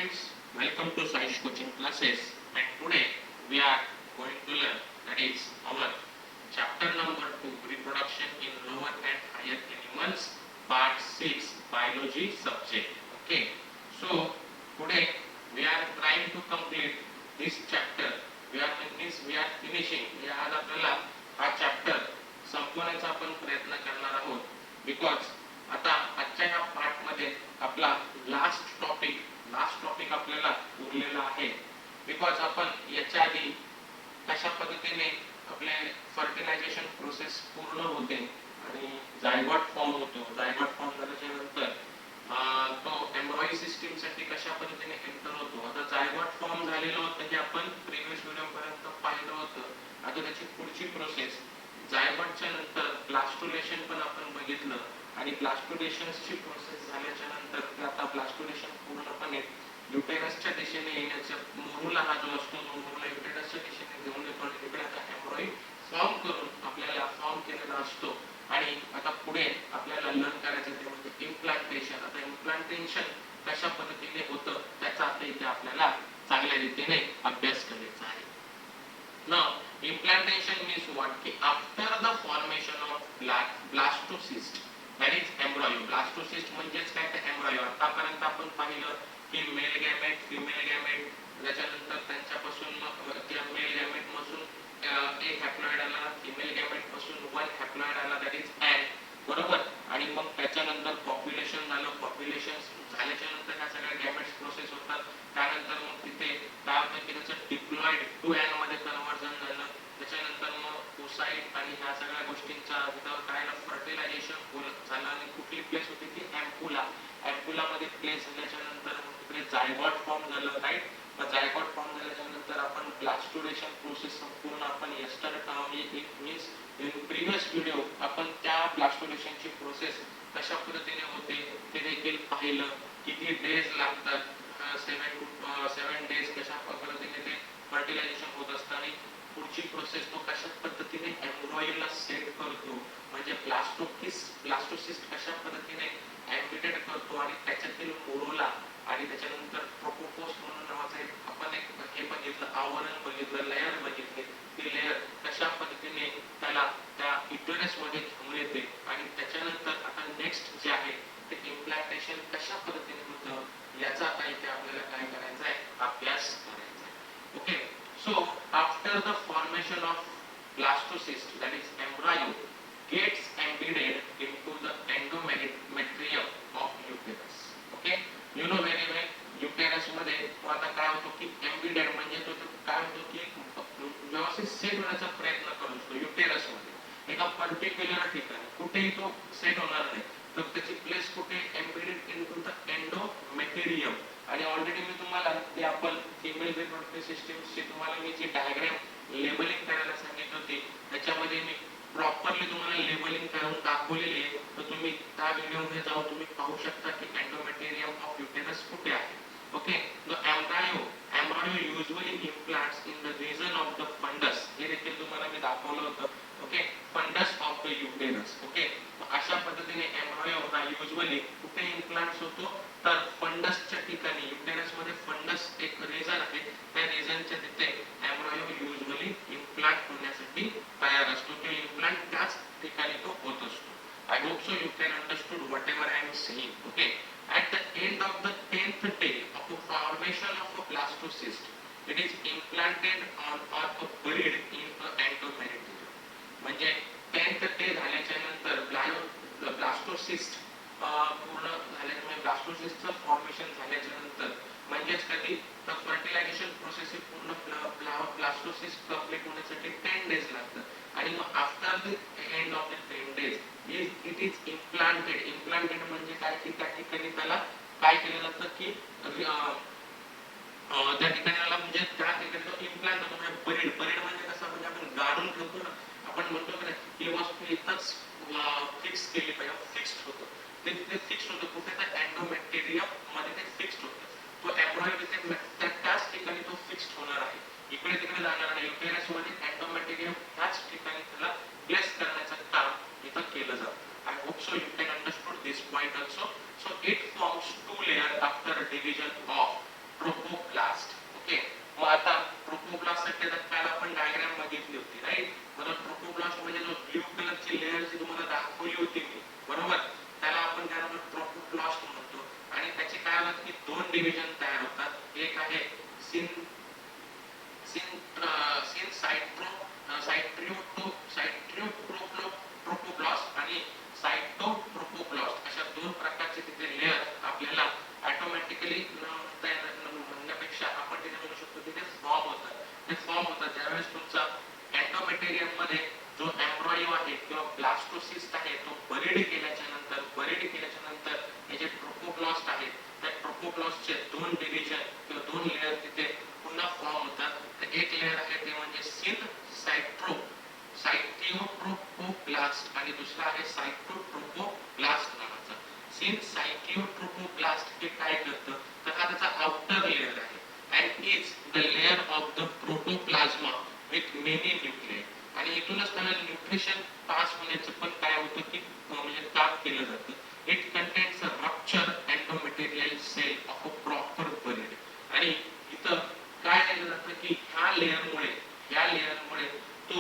friends, welcome to Saish Coaching Classes, and today we are going to learn, that is our chapter number 2, reproduction in lower and higher animals, part 6, biology subject. Okay, so today we are trying to complete this chapter. We are finishing. आज आपल्याला हा chapter संपवण्याचा आपण प्रयत्न करणार आहोत, because आता आजच्या या पार्ट मध्ये आपला लास्ट टॉपिक आपल्याला उरलेला आहे. बिकॉज आपण याच्या आधी कशा पद्धतीने आपले फर्टिलायझेशन प्रोसेस पूर्ण होते आणि जायगॉट फॉर्म होतो. जायगॉट फॉर्म झाल्याच्या नंतर तो एम्ब्रॉयी सिस्टीम साठी कशा पद्धतीने एंटर होतो. आता जायगॉट फॉर्म झालेलं होतं हे आपण प्रिव्हियस व्हिडिओ पर्यंत पाहिलं होतं. आता त्याची पुढची प्रोसेस जायगॉटच्या नंतर ब्लास्टोलेशन पण आपण बघितलं आणि ब्लास्टोलेशनची प्रोसेस झाल्याच्या नंतर आता ब्लास्टोलेशन पूर्णपणे युटेरसच्या दिशेने येण्याचा मोरुला हा जो असतो तो मोरुला युटेरसच्या दिशेने घेऊन येतो आणि तिकडे आता एम्ब्रॉयी फॉर्म करून आपल्याला फॉर्म केलेला असतो. आणि आता पुढे आपल्याला लर्न करायचं ते म्हणजे इम्प्लांटेशन. आता इम्प्लांटेशन कशा पद्धतीने होतं त्याचा आता इथे आपल्याला चांगल्या रीतीने अभ्यास करायचा आहे. Now, implantation means what? After the formation of blastocyst, that is embryo. Blastocyst म्हणजेच काय तर embryo. आतापर्यंत आपण पाहिलं की मेल गॅमेट, फिमेल गॅमेट, त्याच्यानंतर त्यांच्यापासून मग त्या मेल गॅमेट पासून एक हॅप्लॉइड आला, फिमेल गॅमेट पासून वन हॅप्लॉइड आला, दॅट इज एन, बरोबर. आणि मग त्याच्यानंतर पॉप्युलेशन झालं. पॉप्युलेशन झाल्याच्या नंतर ह्या सगळ्या गॅमेट्स प्रोसेस होतात. त्यानंतर मग तिथे काय होतं की त्याचं डिप्लॉइड टू एन मध्ये कन्व्हर्जन झालं. त्याच्यानंतर मग ओसाइट आणि ह्या सगळ्या गोष्टींचा काय फर्टिलायझेशन झालं आणि कुठली प्लेस होती ती एम्पुला मध्ये प्लेस झाल्याच्या नंतर तिकडे जायगॉट फॉर्म झालं, राईट. मग जायगॉट फॉर्म झाल्याच्या नंतर आपण ब्लास्टोलेशन प्रोसेस संपूर्ण आपण मीन्स इन प्रिव्हियस व्हिडिओ आपण त्या ब्लास्टोलेशनची प्रोसेस कशा पद्धतीने होते ते देखील पाहिलं. किती डेज लागतात, 7 डेज कशा पद्धतीने ते फर्टिलायझेशन होत असतं आणि पुढची प्रोसेस तो कशा पद्धतीने एम्ब्रॉयला सेट करतो म्हणजे ब्लास्टोसिस्ट कशा पद्धतीने ऍम्बिटेट करतो आणि त्याच्यातील मोरुला आणि त्याच्यानंतर प्रोपोपोस म्हणून नावाचं आपण एक हे बघितलं, आवरण बघितलं, लेयर बघितले. ती लेयर कशा पद्धतीने त्याला त्या युटेरस मध्ये घेऊन येते आणि त्याच्यानंतर आता नेक्स्ट जे आहे ते इम्प्लांटेशन कशा पद्धतीने होतं याचा आता इथे आपल्याला काय करायचं आहे, अभ्यास करायचा आहे. Okay, so after the formation of blastocyst, that is embryo, gets embedded into the endometrium of uterus. Okay, you know very well, uterus मध्ये तो आता काय होतो की embedded म्हणजे तो काय होतो की व्यवस्थित सेट होण्याचा प्रयत्न करतो युटेरस मध्ये एका पर्टिक्युलर ठिकाणी. कुठेही तो सेट होणार नाही, तर त्याची प्लेस कुठे, एम्बेडेड इनटू द एंडोमेटेरियम. आणि ऑलरेडी मी तुम्हाला ते आपण फिमेल रिप्रोडक्टिव्ह सिस्टीमची तुम्हाला मी जी डायग्राम लेबलिंग करायला सांगितली होती त्याच्यामध्ये मी प्रॉपरली तुम्हाला लेबलिंग करून दाखवलेली आहे. तर तुम्ही त्या व्हिडिओमध्ये जाऊन तुम्ही पाहू शकता की एंडोमेटेरियम ऑफ युटेरस कुठे आहे. Okay, the embryo usually implants in the region of the fundus. हे देखील तुम्हाला मी दाखवलं होतं. Okay, fundus of the uterus. Okay, अशा पद्धतीने एम्ब्रायो हा युजुअली कुठे इम्प्लांट्स होतो तर फंडसच्या ठिकाणी. युटेरस मध्ये फंडस एक रिजन आहे, त्या रिजनच्या तिथे एम्ब्रायो युजुअली इम्प्लांट होण्यासाठी तयार असतो. तो इम्प्लांट त्याच ठिकाणी तो होत असतो. I hope so you can understood whatever I am saying. Okay, at the end of the 10th day of the formation of a blastocyst, it is implanted on or buried in the endometrium. म्हणजे 10th day झाल्याच्या नंतर blastocyst पूर्ण झाल्यामुळे ब्लास्टोसिस्टचं formation झाल्याच्या नंतर म्हणजेच कधी तर फर्टिलायझेशन प्रोसेस ही पूर्ण ब्लास्टोसिस्ट कंप्लीट होण्यासाठी 10 डेज लागतात. आणि मग after the end of the 10 days it is implanted. Implanted म्हणजे काय की त्या ठिकाणी त्याला काय केलं जातं की त्या ठिकाणी त्याला म्हणजे त्या ठिकाणी तो इम्प्लांट होतो. म्हणजे बरीड म्हणजे कसं म्हणजे आपण गाडून ठेवतो ना, आपण म्हणतो की ही वस्तू इथंच फिक्स केली पाहिजे, फिक्स्ड होतं ते तिथे फिक्स्ड होतं. कुठे तर एंडोमेटेरियम मध्ये ते फिक्स्ड होतं. तो एम्ब्रॉयो तिथे त्याच ठिकाणी तो फिक्स्ड होणार आहे, इकडे तिकडे जाणार नाही. युटेरस मध्ये एंडोमेटेरियम ह्याच ठिकाणी त्याला प्लेस करण्याचं काम इथं केलं जातं. I hope so you can understood this point also. So it forms two layers after division of ट्रोपोप्लास्ट. Okay, मग आता ट्रोपोप्लास्ट साठी काल आपण डायग्राम बघितली होती, राईट. मला ट्रोपोप्लास्ट म्हणजे जो ब्लू कलरची लेअर जी तुम्हाला दाखवली होती मी, बरोबर, त्याला आपण काय म्हणतो, ट्रोपोप्लास्ट म्हणतो. आणि त्याचे काय होतात की दोन डिव्हिजन तयार होतात. एक आहे सिन सायट्रियोट्रोपोप्लास्ट आणि सायटोट्रोपोप्लास्ट, अशा दोन प्रकारचे तिथे लेअर आपल्याला ऑटोमॅटिकली म्हणण्यापेक्षा आपण तिथे म्हणू शकतो तिथे फॉर्म होतात. ज्यावेळेस तुमचा एंडोमेटेरियम मध्ये जो एम्ब्रॉयो आहे किंवा ब्लास्टोसिस्ट आहे तो बरीड केल्याच्या नंतर हे जे ट्रोपोप्लास्ट आहेत त्या ट्रोपोप्लास्टचे दोन डिव्हिजन किंवा दोन लेअर तिथे पुन्हा फॉर्म होतात. तर एक लेअर आहे ते म्हणजे सायटिओट्रोपोप्लास्ट आणि दुसरा आहे सायटोट्रोपोप्लास्ट नावाचा. सायटिओट्रोपोप्लास्ट हे काय करतं, तर हा त्याचा आउटर लेअर आहे and is the layer of the protoplasma with many nuclei. आणि इथूनच त्याला न्यूट्रिशन पास होण्याचं पण काय होतं की म्हणजे काम केलं जातं. It contains a rupture endometrial cell of a proper buried. आणि इथं काय केलं जातं की ह्या लेअरमुळे तो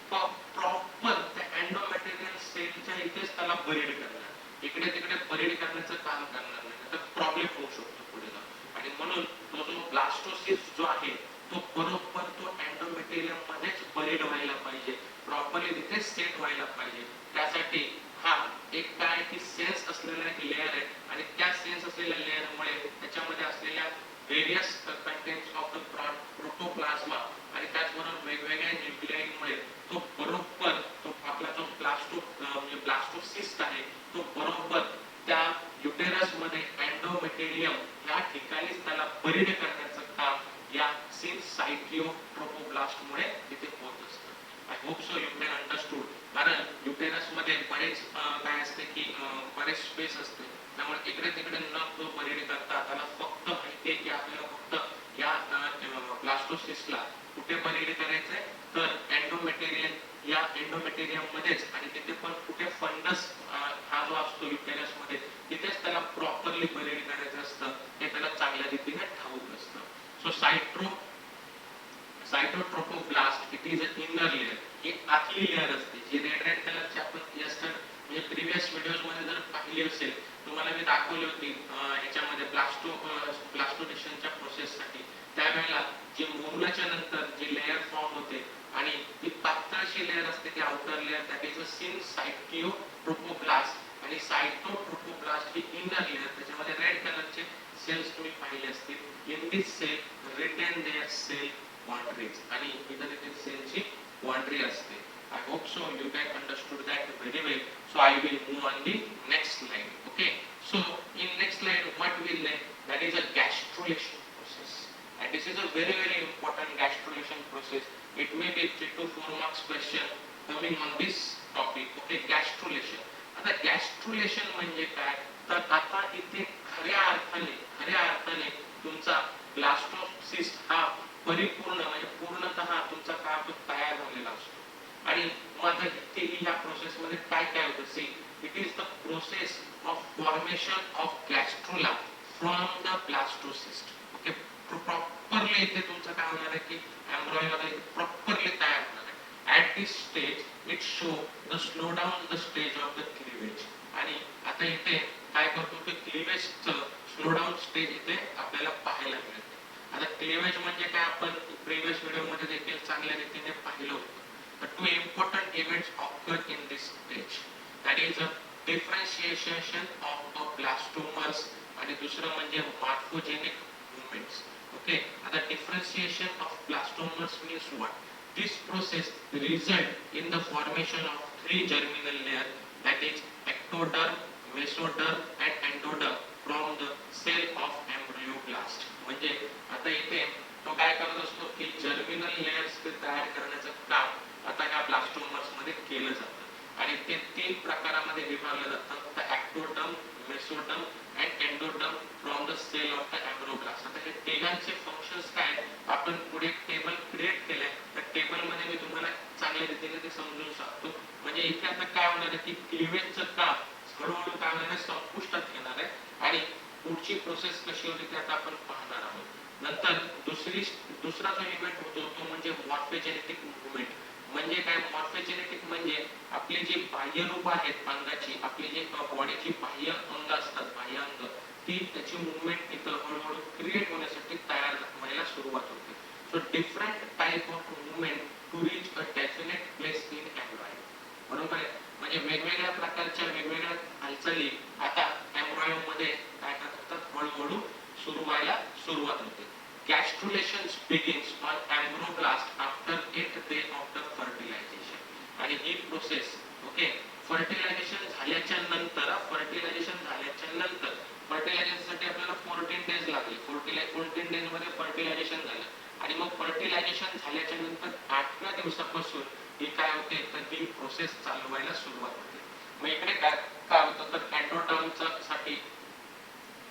प्रॉपर त्या एंडोमेटेरियल सेलच्या इथेच त्याला बरीड करणार, इकडे तिकडे बरीड करण्याचं काम करणार नाही, तर प्रॉब्लेम होऊ शकतो पुढे जाऊन. आणि म्हणून तो जो ब्लास्टोसिस्ट जो आहे तो बरोबर तो एंडोमेटेरियम मध्येच बरीड व्हायला पाहिजे, प्रॉपरली तिथे सेट व्हायला पाहिजे. त्यासाठी हा एक काय की सेन्स असलेला एक लेअर आहे आणि त्या सेन्स असलेल्या लेअरमुळे त्याच्यामध्ये असलेल्या वेरियस कंटेंट्स ऑफ द प्रोटोप्लाझ्मा आणि त्याचबरोबर वेगवेगळ्या न्यूक्लियाईमुळे तो बरोबर तो आपला जो ब्लास्टोसिस्ट आहे तो बरोबर त्या युटेरस मध्ये एंडोमेटेरियम या ठिकाणीच त्याला बरीड करण्याचं काम या सायटिओट्रोपोप्लास्ट मुळे तिथे होत असतं. I hope so you can understood. कारण युटेरस मध्ये बरेच काय असते की बरेच स्पेस असते, त्यामुळे इकडे तिकडे न तो बरीड करता त्याला फक्त माहिती आहे की आपल्याला फक्त या ब्लास्टोसिस्टला कुठे बरीड करायचंय, तर एंडोमेटेरियम मध्येच, आणि तिथे पण कुठे फंडस हा जो असतो युटेरस मध्ये तिथेच त्याला प्रॉपरली बरीड करायचं असतं, हे त्याला चांगल्या रीतीने ठाऊक असतं. So cytotrophoblast it is a inner layer, एक आतली लेअर असते जी रेड कलरची आपण म्हणजे प्रिव्हियस व्हिडिओज मध्ये जर पाहिली असेल, तुम्हाला मी दाखवली होती याच्यामध्ये ब्लास्टोनेशनच्या प्रोसेससाठी. त्यावेळेला जे मोवल्याच्या नंतर जे लेअर फॉर्म होते आणि ती पातळशी लेअर असते ती outer layer, that is a syncytiotrophoblast. आणि सायटोट्रोपोब्लास्ट ही इनर लेअर, त्याच्यामध्ये रेड कलरचे सेल्स तुम्ही पाहिले असतील. In this cell retain their cell boundaries, आणि इथं देखील सेलची बाउंड्री असते. I hope so you can understood that very well. So I will move on the next slide. Okay. So in next slide what we'll learn, that is a gastrulation process. And this is a very important gastrulation process. It may be 3 to 4 marks question coming on this topic. Okay, gastrulation. आता gastrulation म्हणजे काय, तर आता इथे खऱ्या अर्थाने तुमचा blastocyst हा परिपूर्ण म्हणजे पूर्णतः तुमचा काय तयार झालेला असतो. आणि मग या प्रोसेस मध्ये काय होतं, see it is the process of formation of gastrula from the blastocyst. Okay, properly इथे तुमचं काय होणार आहे की एम्ब्रॉयो प्रॉपरली तयार होणार आहे. At this stage it show the slow down the stage of the cleavage. आणि आता इथे काय करतो की क्लिवेजचं स्लो डाऊन स्टेज इथे आपल्याला पाहायला मिळते. आता क्लिवेज म्हणजे काय आपण प्रिव्हियस व्हिडिओ मध्ये देखील चांगल्या रीतीने पाहिलं होतं. The two important events occur in this stage, that is a differentiation of the blastomers आणि दुसरं म्हणजे morphogenic movements. Okay, आता differentiation of blastomers means what? This process result in the formation of 3 germinal layer, that is ectoderm, mesoderm and endoderm from the cell of embryoblast. म्हणजे आता इथे तो काय करत असतो की जर्मिनल लेयर्स तयार करण्याचं काम आता ह्या ब्लास्टोमर्स मध्ये केलं जातं. आणि ते 3 प्रकारामध्ये विभागलं जातं, ectoderm, mesoderm and endoderm from the cell of the embryoblast. आता हे तिघांचे फंक्शन्स काय आपण पुढे टेबल क्रिएट केलंय, त्या टेबल मध्ये मी तुम्हाला चांगल्या रीतीने ते समजून सांगतो. म्हणजे इथे आता काय होणार आहे की क्लिवेजचं काम हळूहळू काय होणार आहे, संपुष्टात येणार आहे आणि पुढची प्रोसेस कशी होती ते आता आपण पाहणार आहोत. नंतर दुसरा जो इव्हेंट होतो तो म्हणजे मॉर्फोजेनेटिक मुवमेंट. म्हणजे काय मॉर्फोजेनेटिक म्हणजे आपली जी बाह्यरूप आहेत अंगाची, आपली जी बॉडीची बाह्य अंग असतात, बाह्य अंग, ती त्याची मुवमेंट इथं हळूहळू क्रिएट होण्यासाठी तयार व्हायला सुरुवात होते. So different type of movement to reach a definite place in embryo. बरोबर आहे. म्हणजे वेगवेगळ्या प्रकारच्या वेगवेगळ्या हालचाली आता एम्ब्रायो मध्ये काय करतात हळूहळू सुरू व्हायला सुरुवात होते. Gastrulation begins on embryoblast after 8 day after fertilisation. आणि ही प्रोसेस ओके फर्टिलायझेशन झाल्याच्या नंतर फर्टिलायझेशनसाठी आपल्याला 14 डेज लागले. 14 डेज मध्ये फर्टिलायझेशन झालं आणि मग फर्टिलायझेशन झाल्याच्या नंतर 8व्या दिवसापासून ही काय होते तर ही प्रोसेस चालू व्हायला सुरुवात होते. मग इकडे काय होतं तर साठी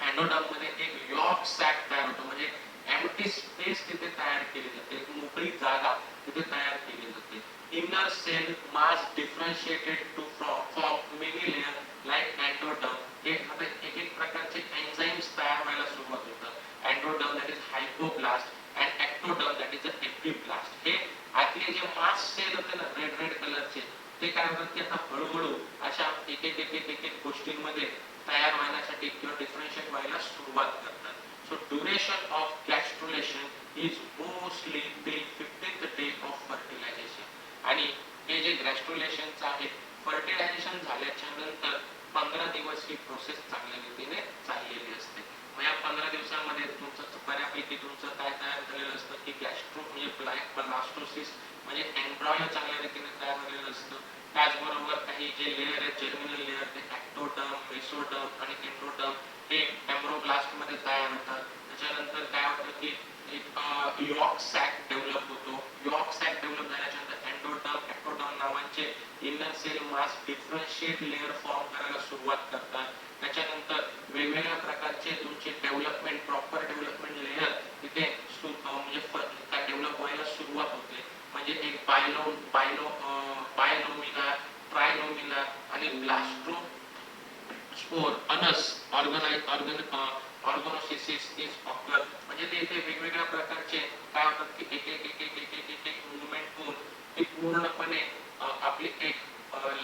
एंडोडर्म मध्ये एक यॉर्क सॅक तयार होतो. म्हणजे एम्प्टी स्पेस तिथे तयार केली जाते, एक मोकळी जागा तिथे तयार केली जाते. Inner cell mass differentiated to form many layer like endoderm. हे आता एक एक प्रकारचे एन्झाइम्स तयार व्हायला सुरुवात होतात. Endoderm that is hypoblast and ectoderm that is epiblast. हे आतले जे मास सेल होते ना रेड रेड कलरचे, ते काय होतात की आता हळूहळू अशा एक एक गोष्टींमध्ये तयार होण्यासाठी किंवा डिफरन्शिएट व्हायला सुरुवात करतात. So duration of gastrulation is mostly till 15th day of fertilisation. आणि हे जे गॅस्ट्रुलेशनचं आहे फर्टिलायझेशन झाल्याच्या नंतर 15 दिवस ही प्रोसेस चांगल्या रीतीने चाललेली असते. मग या 15 दिवसांमध्ये तुमचं बऱ्यापैकी तुमचं काय तयार झालेलं असतं की गॅस्ट्रो म्हणजे ब्लास्टोसिस म्हणजे एम्ब्रॉयो चांगल्या रीतीने तयार झालेलं असतं. त्याचबरोबर काही जे लेअर आहेत जर्मिनल लेअर ते एक्टोडर्म, मेसोडर्म आणि एंडोडर्म हे एम्ब्रोब्लास्ट मध्ये तयार होतात. त्याच्यानंतर काय होतं की एक यॉर्क सॅक डेव्हलप होतो. यॉर्क सॅक डेव्हलप झाल्याच्या नंतर एंडोडर्म, एक्टोडर्म नावांचे inner cell mass differentiate layer form करायला सुरुवात करतात. त्याच्यानंतर वेगवेगळ्या प्रकारचे तुमचे डेव्हलपमेंट प्रॉपर डेव्हलपमेंट लेअर तिथे म्हणजे डेव्हलप व्हायला सुरुवात होते. म्हणजे एक बायनोमिनार, ट्रायनोमिनार आणि ब्लास्टो स्पोर अनस ऑर्गनोसिस इज ऑकर. म्हणजे ते इथे वेगवेगळ्या प्रकारचे काय होतात की एक मुवमेंट होऊन ती पूर्णपणे आपली एक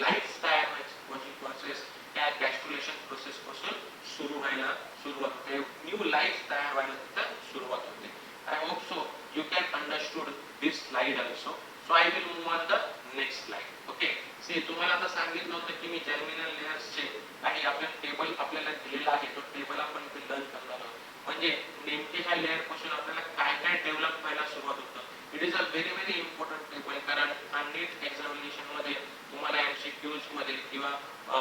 लाईफ तयार व्हायची प्रोसेस त्या गॅस्ट्रुलेशन प्रोसेस पासून सुरू व्हायला सुरुवात होते. न्यू लाईफ तयार व्हायला तिथं सुरुवात होते. I hope so you can understood this slide also. So I will move on the next slide. Okay see तुम्हाला आता सांगितलं होतं की मी जर्मिनल लेयर्सचे काही आपल्या टेबल आपल्याला दिलेला आहे, तो टेबल आपण इथे लर्न करणार आहोत. म्हणजे नेमके ह्या लेअर पासून आपल्याला काय काय डेव्हलप व्हायला सुरुवात होतं. It is a very very important table. कारण नीट एक्झामिनेशन मध्ये तुम्हाला एमसीक्यूज मध्ये किंवा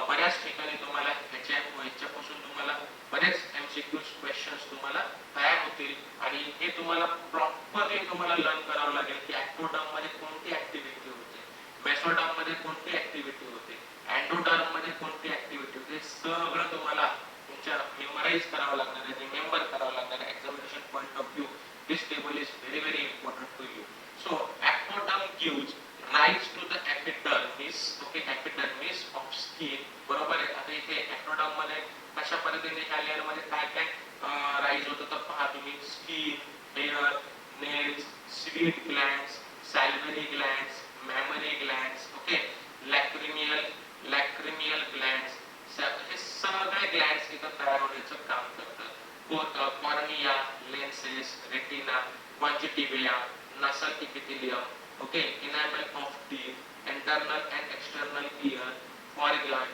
बऱ्याच ठिकाणी तुम्हाला ह्याच्यापासून तुम्हाला बरेच एमसीक्यूज क्वेश्चन्स तुम्हाला तयार होतील आणि हे तुम्हाला प्रॉपरली तुम्हाला लर्न करावं लागेल की एक्टोडर्म मध्ये कोणती ऍक्टिव्हिटी होते, मेसोडर्म मध्ये कोणती ऍक्टिव्हिटी होते, एंडोडर्म मध्ये कोणती ऍक्टिव्हिटी होते. सगळं तुम्हाला तुमच्या मेमोराइज करावं लागणार आहे, रिमेंबर करावं लागणार आहे. Examination point of view this table is very very important to you. So ectoderm gives rise to the epidermis. Okay epidermis of skin. बरोबर आहे. आता इथे एक्टोडर्म मध्ये कशा पद्धतीने ह्या लेअर मध्ये काय काय राईज होतं तर पहा तुम्ही. Skin, hair, nails, sweat glands, salivary glands, mammary glands, okay lacrimal glands, हे सगळे ग्लँड्स इथं तयार होण्याचं काम करतात. Cornea, lenses, retina, conjunctiva, nasal epithelium, okay enamel of teeth, internal and external ear, foregut,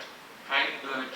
hindgut,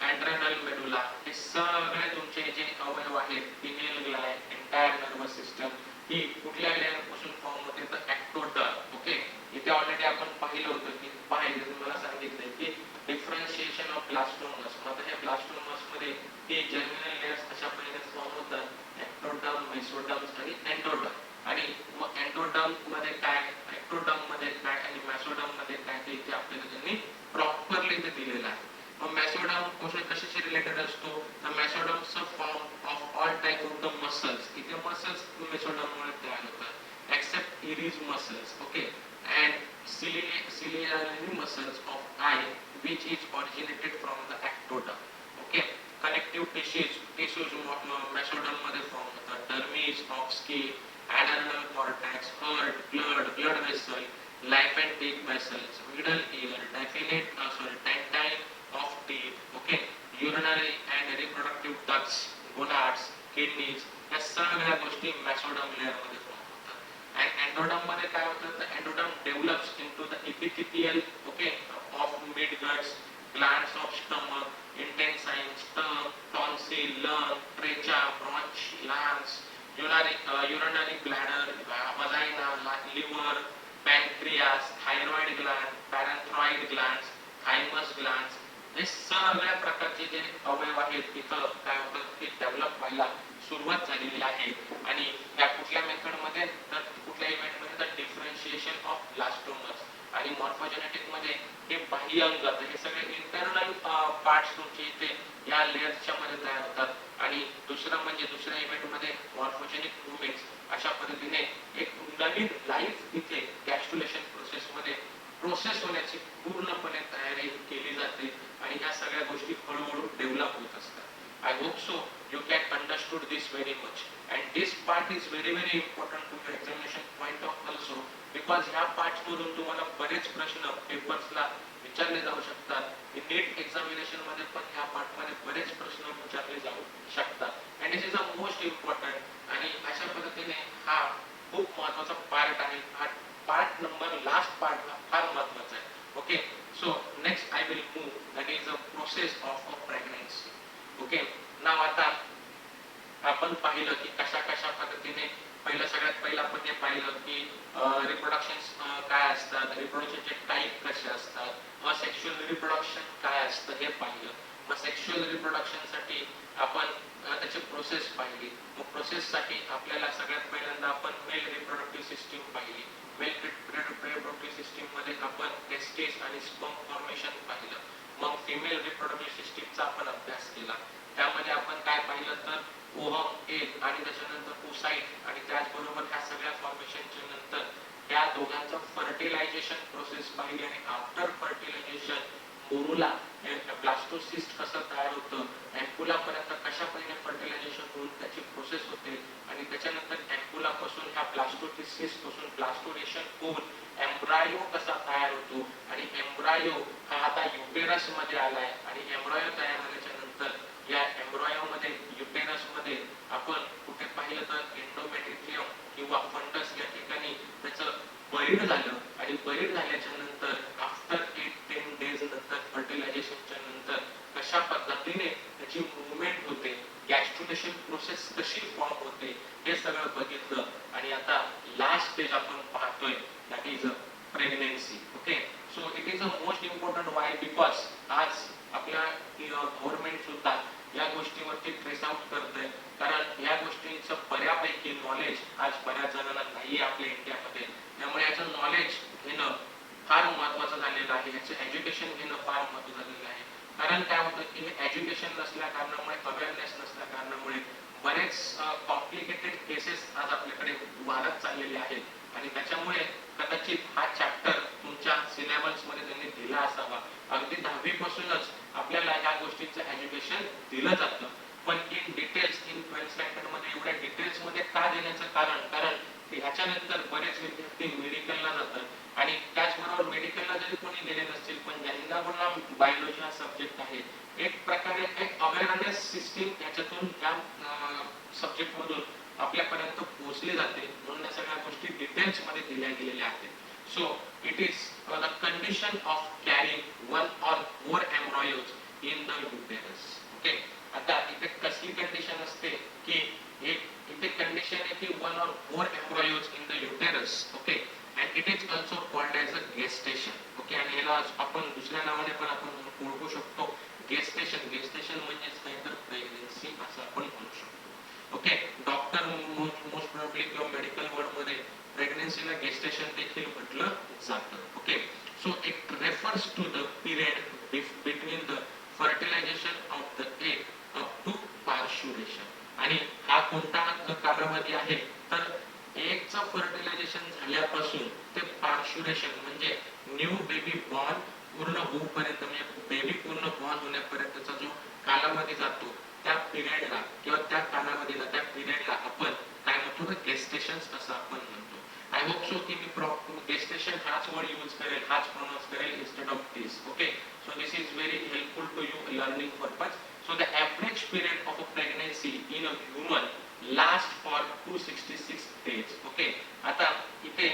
adrenal medulla. हे सगळे तुमचे जे अवयव आहेत, pineal gland, entire nervous system, ही कुठल्या लेअर पासून फॉर्म होते तर एक्टोडर्म. ओके इथे ऑलरेडी आपण पाहिलं होतं की तुम्हाला सांगितलंय की डिफरन्शिएशन ऑफ ब्लास्टोमस. आता हे ब्लास्टोमस मध्ये हे जर्मिनल लेयर्स अशा पद्धतीने फॉर्म होतात. एक्टोडर्म, मेसोडर्म आणि एंडोडर्म. आणि मग एंडोडर्म मध्ये काय, एक्टोडर्म मध्ये काय आणि मेसोडर्म मध्ये काय ते इथे आपल्याला त्यांनी प्रॉपरली इथे दिलेलं आहे. मग मेसोडर्म कशाशी रिलेटेड असतो तर मेसोडर्मचा form of all type of the muscles. इथे मसल्स मेसोडर्म मुळे तयार होतात except iris muscles. Okay and ciliary muscles of eye which is originated from the ectoderm. Okay connective tissues mesoderm मध्ये फॉर्म होतात. Dermi kidneys, of skin, adrenal cortex, heart, blood vessel, life and teeth vessels, middle ear, dentine of teeth, okay, urinary and reproductive ducts, gonads, kidneys, या सगळ्या गोष्टी mesoderm layer मध्ये form होतात. आणि endoderm मध्ये काय होतं, तर endoderm develops into the epithelial, okay, of mid guts, glands of stomach, intestines, tongue, tonsil, lung, trachea, bronch, larynx, urinary bladder, vagina, liver, pancreas, thyroid gland, paranthroid glands, thymus glands, हे सगळ्या प्रकारचे जे अवयव आहेत तिथं काय होतं ते डेव्हलप व्हायला सुरुवात झालेली आहे. आणि या कुठल्या मेथड मध्ये, तर कुठल्या इव्हेंट मध्ये, तर डिफरन्शिएशन ऑफ ब्लास्टोमर्स आणि मॉर्फोजेनेटिक मध्ये हे बाह्य अंग, हे सगळे इंटरनल पार्ट्स तुमचे इथे या लेयर्सच्या मध्ये तयार होतात. आणि दुसरं म्हणजे दुसऱ्या इव्हेंट मध्ये मॉर्फोजेनिक मूवमेंट्स अशा पद्धतीने एक नवीन लाईफ इथे गॅस्ट्रुलेशन प्रोसेस मध्ये प्रोसेस होण्याची पूर्णपणे तयारी केली जाते. आणि या सगळ्या गोष्टी हळूहळू डेव्हलप होत असतात. I hope so you can understood this very much, and this part is very important to your examination point of also, because ह्या पार्ट्स मधून तुम्हाला बरेच प्रश्न पेपर्सला विचारले जाऊ शकतात. नीट एक्झामिनेशन मध्ये पण ह्या पार्ट मध्ये बरेच प्रश्न विचारले जाऊ शकतात. And this is a most important. आणि अशा पद्धतीने हा खूप महत्त्वाचा पार्ट आहे. हा पार्ट नंबर लास्ट पार्ट हा फार महत्त्वाचा आहे. Okay, so next I will move, that is a process of a pregnancy. Okay, नाव आता आपण पाहिलं की कशा कशा पद्धतीने सगळ्यात पहिला आपण हे पाहिलं की रिप्रोडक्शन काय असतात, रिप्रोडक्शनचे टाईप कसे असतात, असेक्शुअल रिप्रोडक्शन काय असतं हे पाहिलं. मग सेक्शुअल रिप्रोडक्शन साठी आपण त्याची प्रोसेस पाहिली. मग प्रोसेस साठी आपल्याला सगळ्यात पहिल्यांदा आपण मेल रिप्रोडक्टिव्ह सिस्टीम पाहिली. मेल रिप्रोडक्टिव्ह सिस्टीम मध्ये आपण टेस्टिस आणि स्पर्म फॉर्मेशन पाहिलं. मग फिमेल रिप्रोडक्टिव्ह सिस्टीमचा आपण अभ्यास केला. त्यामध्ये आपण काय पाहिलं, तर ओव्हम एग आणि त्याच्यानंतर ओसाइट आणि त्याचबरोबर ह्या सगळ्या फॉर्मेशनच्या नंतर त्या दोघांचं फर्टिलायझेशन प्रोसेस पाहिली. आणि आफ्टर फर्टिलायझेशन मोरुला ब्लास्टोसिस्ट कसं तयार होतं, अँपुला पर्यंत कशा पद्धतीने फर्टिलायझेशन होऊन त्याची प्रोसेस होते. आणि त्याच्यानंतर अँपुला पासून ह्या ब्लास्टोसिस्ट पासून ब्लास्टोरेशन होऊन एम्ब्रायो कसा तयार होतो. आणि एम्ब्रायो हा आता युटेरस मध्ये आलाय. आणि एम्ब्रायो तयार झाल्याच्या नंतर या एम्ब्रायो मध्ये युटेरस मध्ये आपण कुठे पाहिलं तर एंडोमेट्रियम किंवा फंडस या ठिकाणी त्याचं बरीड झालं. आणि बरीड झाल्याच्या नंतर आफ्टर 8-10 डेज नंतर फर्टिलायझेशनच्या नंतर कशा पद्धतीने त्याची मुवमेंट होते, गॅस्ट्रुलेशन प्रोसेस कशी फॉर्म होते, हे सगळं बघितलं. आणि आता लास्ट स्टेज आपण पाहतोय, that is a pregnancy. Okay, so it is a most important. Y? Because आज आपल्या गव्हर्नमेंट सुद्धा या गोष्टीवरती ट्रेस आउट करतंय. कारण या गोष्टींचं बऱ्यापैकी नॉलेज आज बऱ्याच जणांना नाही आपल्या इंडियामध्ये. त्यामुळे याचं नॉलेज घेणं फार महत्त्वाचं झालेलं आहे. याचं एज्युकेशन घेणं फार महत्त्वाचं झालेलं आहे. कारण काय होतं की एज्युकेशन नसल्या कारणामुळे, अवेअरनेस नसल्या कारणामुळे बरेच कॉम्प्लिकेटेड केसेस आज आपल्याकडे वाढत चाललेले आहेत. आणि त्याच्यामुळे कदाचित हा चॅप्टर तुमच्या सिलेबस मध्ये त्यांनी दिला असावा. अगदी 10वी पासूनच आपल्याला ह्या गोष्टींचं एज्युकेशन दिलं जातं. पण in details in 12th standard मध्ये एवढ्या डिटेल्स मध्ये का देण्याचं कारण ह्याच्यानंतर बरेच विद्यार्थी मेडिकलला जातात. आणि त्याचबरोबर मेडिकलला जरी कोणी गेले नसतील, पण ज्यांना पुन्हा बायोलॉजी हा सब्जेक्ट आहे, एक प्रकारे एक अवेअरनेस सिस्टीम याच्यातून या सब्जेक्ट मधून आपल्यापर्यंत पोहोचली जाते. म्हणून या सगळ्या गोष्टी डिटेल्स मध्ये दिल्या गेलेल्या आहेत. So it is the condition of carrying one or more embryos in the uterus. Okay, आता इथे कसली कंडिशन असते की इथे कंडिशन आहे की one or more embryos in the uterus. Okay, and it is also called as a gestation. Okay, आणि याला आपण दुसऱ्या नावाने पण आपण ओळखू शकतो, गेस्टेशन. गेस्टेशन म्हणजेच काय तर प्रेग्नन्सी असं आपण म्हणू शकतो. ओके, डॉक्टर मोस्ट प्रोबब्ली किंवा मेडिकल वर्ड मध्ये प्रेग्नन्सीला गेस्टेशन देखील म्हटलं जातं. Okay, so it refers to the period between the fertilisation of the egg up to parturition. आणि हा कोणता कालावधी आहे, तर एगचं फर्टिलायझेशन झाल्यापासून ते पार्च्युरेशन म्हणजे न्यू बेबी बॉर्न पूर्ण होऊपर्यंत, म्हणजे बेबी पूर्ण बॉर्न होण्यापर्यंतचा जो कालावधी जातो, त्या पिरियडला किंवा त्या कालावधीला, त्या पिरियडला आपण काय हाच प्रोनाउन्स करेल instead of this. Okay, so this is very helpful to you learning purpose. So the average period of a pregnancy in a human lasts for 266 days. Okay, आता इथे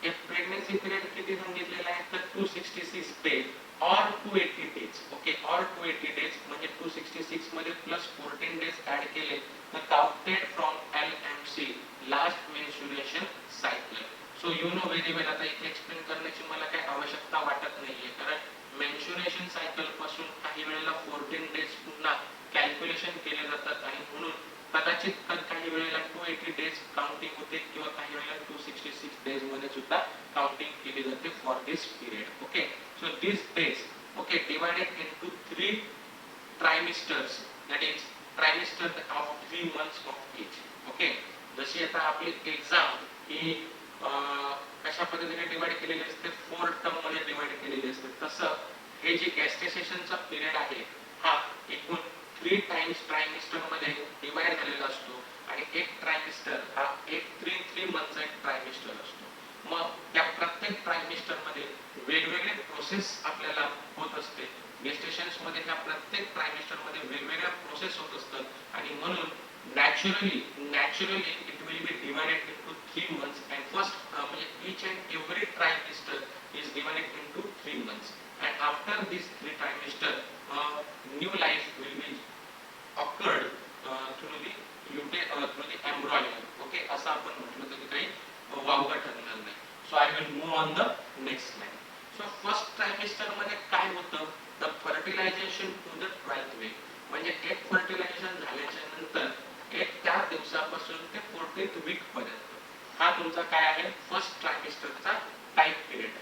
एक प्रेग्नेंसी पिरियड किती सांगितलेला आहे तर 266 डेज और 280 days. Okay, और 280 days म्हणजे 266 मध्ये प्लस 14 डेज ऍड केले तर counted from LMC last menstruation cycle. So you know very well. आता इथे एक्सप्लेन करण्याची मला काही आवश्यकता वाटत नाहीये कारण मेन्स्ट्रुएशन सायकल पासून काही वेळेला 14 डेज पुन्हा कॅल्क्युलेशन केले जातात आणि म्हणून कदाचित काही वेळेला 280 डेज काउंटिंग होते किंवा काही वेळेला 266 डेज मध्ये सुद्धा काउंटिंग केली जाते for this period. Okay, so this days okay divided into 3 trimesters, that is trimester of 3 months of age. Okay, जशी आता आपली एक्झाम ही कशा पद्धतीने डिवाइड केलेली असते 4 टर्म मध्ये डिवाइड केलेली असते तसं हे जे गॅस्टेशनचा पिरियड आहे हा एकूण 3 टाइम्स ट्रायमिस्टर मध्ये डिवाइड झालेला असतो आणि एक ट्रायमिस्टर हा एक 3 मंथचा एक ट्रायमिस्टर असतो. मग त्या प्रत्येक ट्रायमिस्टर मध्ये वेगवेगळे प्रोसेस आपल्याला होत असते. गेस्टेशन्स मध्ये ह्या प्रत्येक ट्रायमिस्टर मध्ये वेगवेगळ्या प्रोसेस होत असतात आणि म्हणून naturally it will be divided into 3 months and first each and every trimester is divided into 3 months and after these 3 trimester new life will be occurred through the embryo. Okay, असं आपण म्हटलं तरी काही वावगं ठरणार नाही. So I will move on the next slide. So first trimester मध्ये काय होतं the fertilization to the 12th week म्हणजे एक फर्टिलायझेशन झाल्याच्या नंतर एक 4 दिवसापासून ते 14th वीक पर्यंत हा तुमचा काय आहे फर्स्ट ट्रायमिस्टरचा टाइम पिरियड.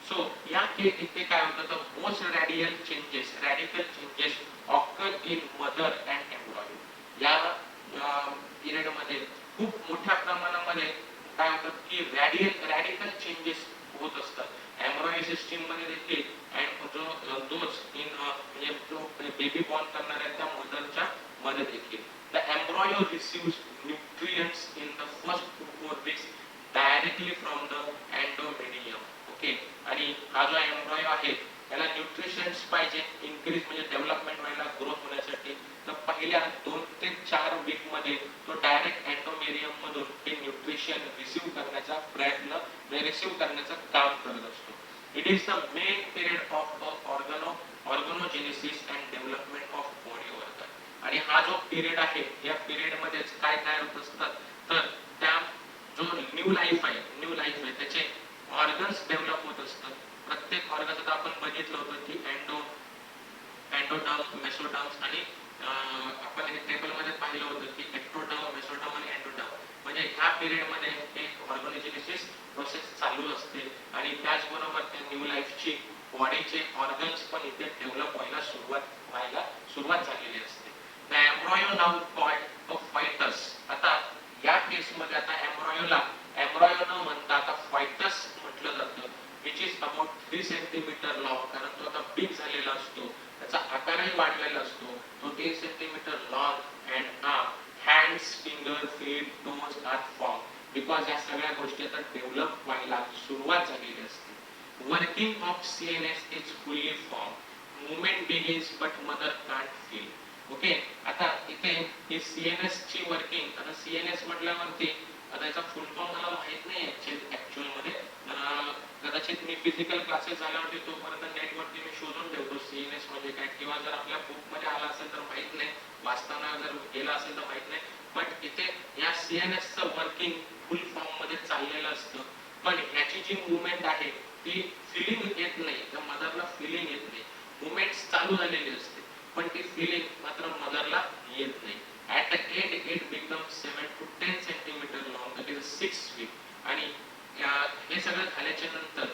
सो या इथे काय होतं तर most radical changes occur in mother and embryo. या पिरियड मध्ये खूप मोठ्या प्रमाणामध्ये काय होतं की रॅडिकल चेंजेस होत असतात एम्ब्रॉयो सिस्टीम मध्ये देखील अँड जो दोज इन म्हणजे जो बेबी बॉर्न करणार आहे त्या मदरच्या मध्ये देखील. The embryo receives nutrients in the first 2-4 weeks directly from the endomedium. Okay, आणि हा जो एम्ब्रॉयो आहे त्याला न्यूट्रिशन्स पाहिजे इन्क्रीज म्हणजे डेव्हलपमेंट व्हायला ग्रोथ होण्यासाठी तर पहिल्या 2 ते 4 वीक मध्ये तो डायरेक्ट एंडोमेरियम मधून ते न्यूट्रिशन रिसीव्ह करण्याचा प्रयत्न रिसीव्ह करण्याचं काम करत असतो. It is the main period of organogenesis and development of body organ. आणि हा जो पिरियड आहे या पिरियड मध्येच काय तयार होत असतात तर त्या जो न्यू लाईफ आहे त्याचे ऑर्गन्स डेव्हलप होत असतात. प्रत्येक ऑर्गन्स आपण बघितलं होतं की एंडोडर्म, मेसोडर्म आणि आपण हे टेबल मध्ये पाहिलं होतं की एक्टोडर्म, मेसोडर्म आणि एंडोडर्म म्हणजे ह्या पिरियड मध्ये एक ऑर्गनोजेनेसिस प्रोसेस चालू असते आणि त्याचबरोबर त्या न्यू लाईफची बॉडीचे ऑर्गन्स पण इथे डेव्हलप व्हायला सुरुवात झालेली असते. The embryo now called a fetus. आता या केस मध्ये आता एम्ब्रॉयो न म्हणता आता fetus म्हटलं जातं which is about 3 centimetre long कारण तो आता बिग झालेला असतो त्याचा आकारही वाढलेला असतो. तो 3 centimetre long and hands, finger, feet, toes are formed because या सगळ्या गोष्टी आता डेव्हलप व्हायला सुरुवात झालेली असते. Working of CNS is fully formed. Movement begins but mother can't feel. Okay, आता इथे ही सीएनएस ची वर्किंग आता सीएनएस म्हटल्यावरती आता याचा फुल फॉर्म मला माहित नाही ऍक्च्युअल मध्ये कदाचित मी फिजिकल क्लासेस झाल्यावरती तोपर्यंत नेटवरती मी शोधून ठेवतो सीएनएस म्हणजे काय किंवा जर आपल्या बुक मध्ये आला असेल तर माहित नाही वाचताना जर गेला असेल तर माहित नाही बट इथे या सीएनएस चं वर्किंग फुल फॉर्म मध्ये चाललेलं असतं पण ह्याची जी मुवमेंट आहे ती फिलिंग येत नाही त्या मदरला फिलिंग येत नाही मुवमेंट्स चालू झालेली असते पण ती फिलिंग मात्र मदरला येत नाही. At the end it becomes 7 to 10 centimetre long that is 6 week आणि हे सगळं झाल्याच्या नंतर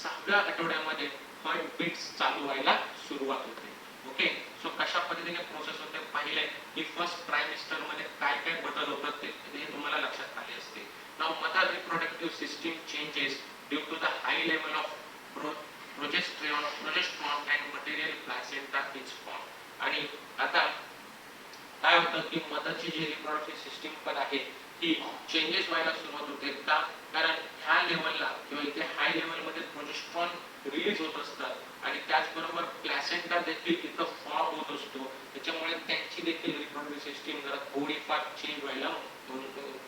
6व्या आठवड्यामध्ये हार्ट बीट्स चालू व्हायला सुरुवात होते. ओके, सो कशा पद्धतीने प्रोसेस होते पाहिले की फर्स्ट ट्रायमिस्टर मध्ये काय काय बदल होतात ते तुम्हाला लक्षात आले असते. Now mother reproductive system changes due to the high level of progesterone and material placenta is formed. आणि आता काय होतं की मदरची जी रिप्रोडक्टिव्ह सिस्टीम पण आहे की चेंजेस व्हायला सुरुवात होते का, कारण ह्या लेवलला किंवा इथे हाय लेवलमध्ये प्रोजेस्ट्रॉन रिलीज होत असतात आणि त्याचबरोबर प्लॅसेंटा देखील इथं फॉर्म होत असतो, त्याच्यामुळे त्यांची देखील रिप्रोडक्टिव्ह सिस्टीम जरा थोडीफार चेंज व्हायला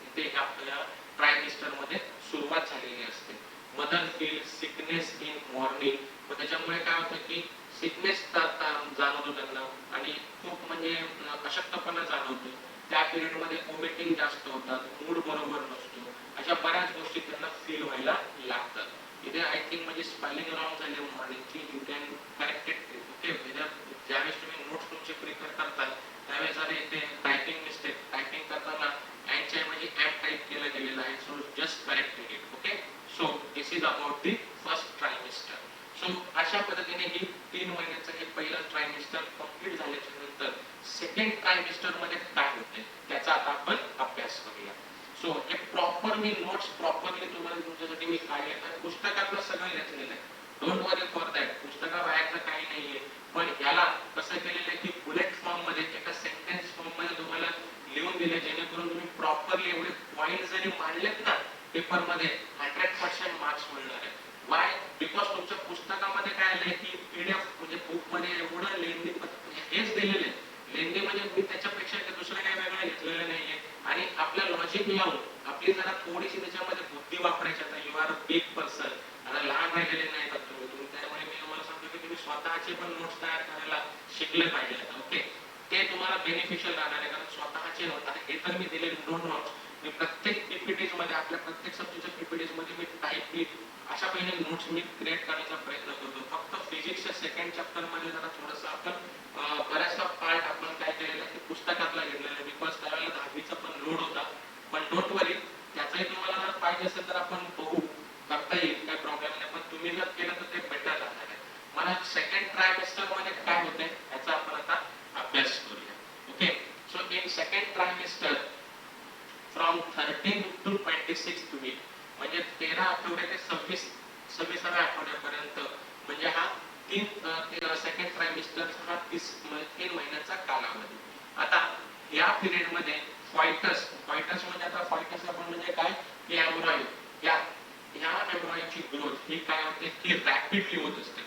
इथे ह्या ट्रायमिस्टर मध्ये सुरुवात झालेली असते. Mother feel sickness in morning, मग त्याच्यामुळे काय होतं की सिकनेस जाणवतो त्यांना आणि खूप म्हणजे अशक्तपणा जाणवतो. त्या पिरियड मध्ये वॉमिटिंग जास्त होतात, मूड बरोबर नसतो, अशा बऱ्याच गोष्टी त्यांना फील व्हायला लागतात. इथे आय थिंक म्हणजे स्पेलिंग रॉंग झाली मॉर्निंगची, you can correct it. Okay, ज्यावेळेस तुम्ही नोट्स तुमचे प्रिपेअर करता त्यावेळेस जर इथे टायपिंग मिस्टेक, टायपिंग करताना एनच्या ऐवजी एम टाइप केलं गेलेलं आहे, so just correct it. Okay, so this is about the first trimester. So अशा पद्धतीने ही 3 महिन्याचं हे पहिलं ट्रायमिस्टर कंप्लीट झाल्याच्या नंतर सेकंड ट्रायमिस्टर मध्ये काय होते त्याचा आता आपण अभ्यास करूया. सो हे प्रॉपर मी नोट्स प्रॉपरली तुम्हाला तुमच्यासाठी मी काढले, तर पुस्तकातलं सगळं घेतलेलं आहे. डोंट वरी फॉर दॅट, पुस्तकाबाहेरचं काही नाहीये, पण याला कसं केलेलं आहे की बुलेट फॉर्म मध्ये एका सेंटेन्स फॉर्म मध्ये तुम्हाला लिहून दिले, जेणेकरून तुम्ही प्रॉपरली एवढे पॉइंट जरी मांडलेत ना पेपर मध्ये 100% मार्क्स मिळणार आहे. वाय? बिकॉज तुमच्या पुस्तकामध्ये काय आलंय की पीडीएफ म्हणजे बुक मध्ये एवढं लेंदी हेच दिलेलं आहे. लेंदी म्हणजे मी त्याच्यापेक्षा दुसरं काही वेगळं घेतलेलं नाहीये आणि आपल्या लॉजिक लावून आपली जरा थोडीशी त्याच्यामध्ये बुद्धी वापरायची. आता you are a big person, आता लहान राहिलेले नाही का तुम्ही, त्यामुळे मी तुम्हाला सांगतो की तुम्ही स्वतःचे पण नोट्स तयार करायला शिकले पाहिजे. ओके, ते तुम्हाला बेनिफिशियल राहणार आहे, कारण स्वतःचे नोट्स, आता हे तर मी दिलेले 2 नोट्स मी प्रत्येक पीपीटीज मध्ये, आपल्या प्रत्येक सब्जेक्टच्या पीपीटीज मध्ये मी टाईप अशा पहिले नोट्स मी क्रिएट करण्याचा प्रयत्न करतो. फक्त फिजिक्सच्या सेकंड चॅप्टर मध्ये जरा थोडंसं आपण बऱ्याचसा पार्ट आपण काय केलेलं की पुस्तकातला घेतलेला आहे, बिकॉज त्यावेळेला 10वीचा पण लोड होता. पण डोंट वरी, त्याचाही तुम्हाला जर पाहिजे असेल तर आपण बघू, करता येईल, काही प्रॉब्लेम नाही. पण तुम्ही जर केलं तर ते बेटर राहणार आहे. मला सेकंड ट्रायमिस्टर मध्ये काय होतंय याचा आपण आता अभ्यास करूया. Okay, so in second trimester from 13 to 26th week, म्हणजे 13 आठवडे ते 26व्या आठवड्यापर्यंत, म्हणजे हा सेकंड ट्रायमिस्टर हा 3 महिन्याचा कालावधी. आता या पिरियड मध्ये फायटस म्हणजे, आता फायटस आपण म्हणजे काय की एम्ब्रॉयो, या एम्ब्रॉयोची ग्रोथ ही काय होते की रॅपिडली होत असते,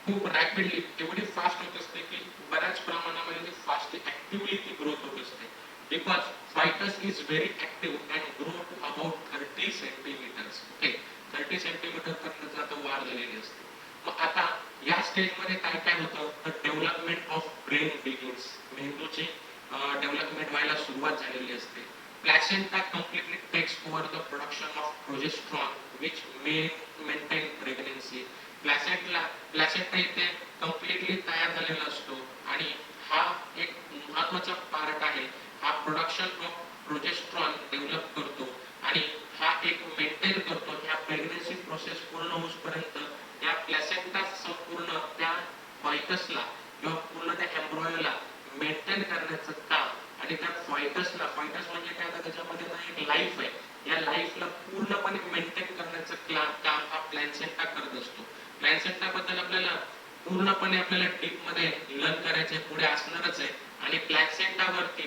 खूप रॅपिडली, एवढी फास्ट होत असते की बऱ्याच प्रमाणामध्ये फास्ट ऍक्टिव्हली ती ग्रोथ होत असते. Because foetus is very active and grow to about 30 centimetres. Okay, 30 centimetre पर्यंत आता वाढ झालेली असते. मग आता या स्टेज मध्ये काय काय होतं, तर डेव्हलपमेंट ऑफ ब्रेन बिगिन्स, मेंदूची डेव्हलपमेंट व्हायला सुरुवात झालेली असते. Placenta completely takes over the production of progesterone which may maintain pregnancy. Placenta इथे कम्प्लिटली तयार झालेला असतो आणि हा एक महत्वाचा पार्ट आहे. हा प्रोडक्शन ऑफ प्रोजेस्ट्रॉन डेव्हलप करतो आणि हा एक मेंटेन करतो. ह्या प्रेग्नन्सी प्रोसेस पूर्ण होईपर्यंत या प्लॅसेंटा संपूर्ण त्या फायटसला किंवा पूर्ण त्या एम्ब्रॉयोला मेंटेन करण्याचं काम, आणि त्या फायटस म्हणजे काय, आता त्याच्यामध्ये एक लाईफ आहे, या लाईफला पूर्णपणे मेंटेन करण्याचं काम हा प्लॅसेंटा करत असतो. प्लॅसेंटा बद्दल आपल्याला पूर्णपणे आपल्याला डीप मध्ये लर्न करायचे पुढे असणारच आहे. आणि प्लॅसेंटावरती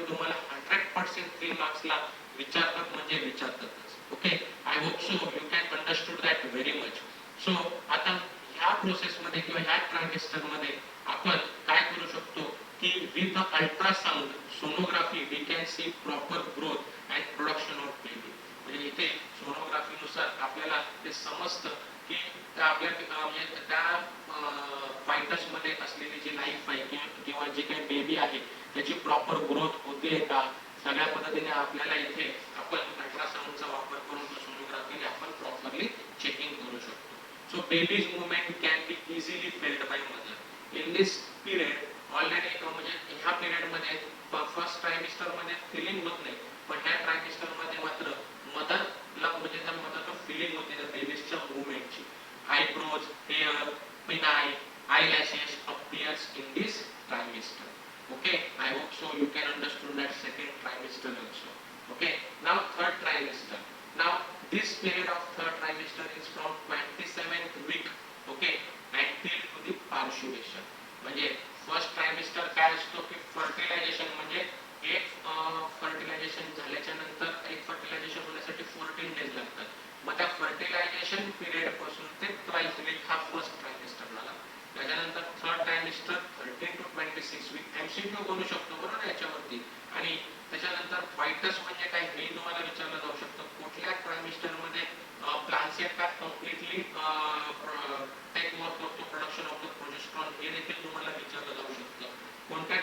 तुम्हाला 100% 3 मार्क्सला विचारतात म्हणजे विचारतातच. Okay, I hope so you can understood that very much. So आता ह्या प्रोसेस मध्ये किंवा ह्या ट्रायमिस्टर मध्ये आपण काय करू शकतो की with the ultrasound sonography we can see proper growth and production of baby. म्हणजे इथे सोनोग्राफी नुसार आपल्याला ते समजतं की आपल्या त्या फायटस मध्ये असलेली जी लाईफ आहे किंवा जी काही बेबी आहे त्याची प्रॉपर ग्रोथ होते का, सगळ्या पद्धतीने आपल्याला इथे आपण अल्ट्रासाउंडचा वापर करून सोनोग्राफीने आपण प्रॉपरली चेकिंग करू शकतो. So baby's movement can be easily felled by mother in this period. Already म्हणजे ह्या पिरियड मध्ये फर्स्ट ट्रायमिस्टर मध्ये फिलिंग होत नाही, पण ह्या ट्रायमिस्टर मध्ये मात्र मदरला म्हणजे त्या मदरला फिलिंग होते त्या बेबीजच्या मुवमेंटची. Eyebrows, hair, pinnae, eyelashes appears in this trimester. Okay, I hope so you can understand that second trimester also. Okay, now third trimester. Now this period of third trimester is from 27th week, okay, until to the parturition. म्हणजे first ट्रायमिस्टर काय असतो की fertilisation, म्हणजे एक fertilisation झाल्याच्या नंतर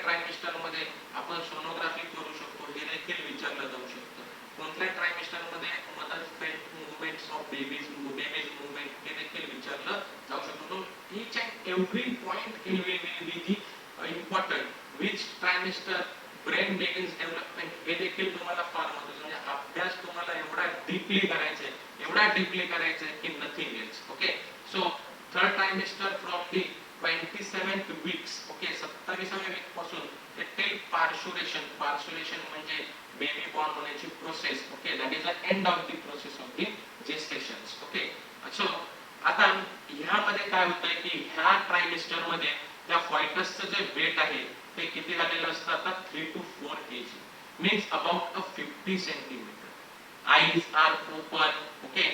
ट्रायमिस्टर मध्ये आपण सोनोग्राफी करू शकतो हे देखील विचारलं जाऊ शकतं. कोणत्या ट्रायमिस्टर मध्ये mother felt movements of babies movement हे देखील विचारलं जाऊ शकतो. each and every point will be the important which trimester brain begins development हे देखील तुम्हाला फार महत्त्वाचं म्हणजे अभ्यास तुम्हाला एवढा डीपली करायचा आहे की nothing else. Okay, so third trimester from the 27th weeks, okay 27व्या वीक पासून ते टिल पार्श्युलेशन म्हणजे बेबी बॉर्न होण्याची process. Okay, that is the end of the process of the gestations. Okay, so आता ह्यामध्ये काय होतंय की ह्या ट्रायमिस्टर मध्ये त्या फॉयटसचं जे वेट आहे ते किती झालेलं असतं आता 3 to 4 kg means about a 50 centimeter. eyes are open. Okay,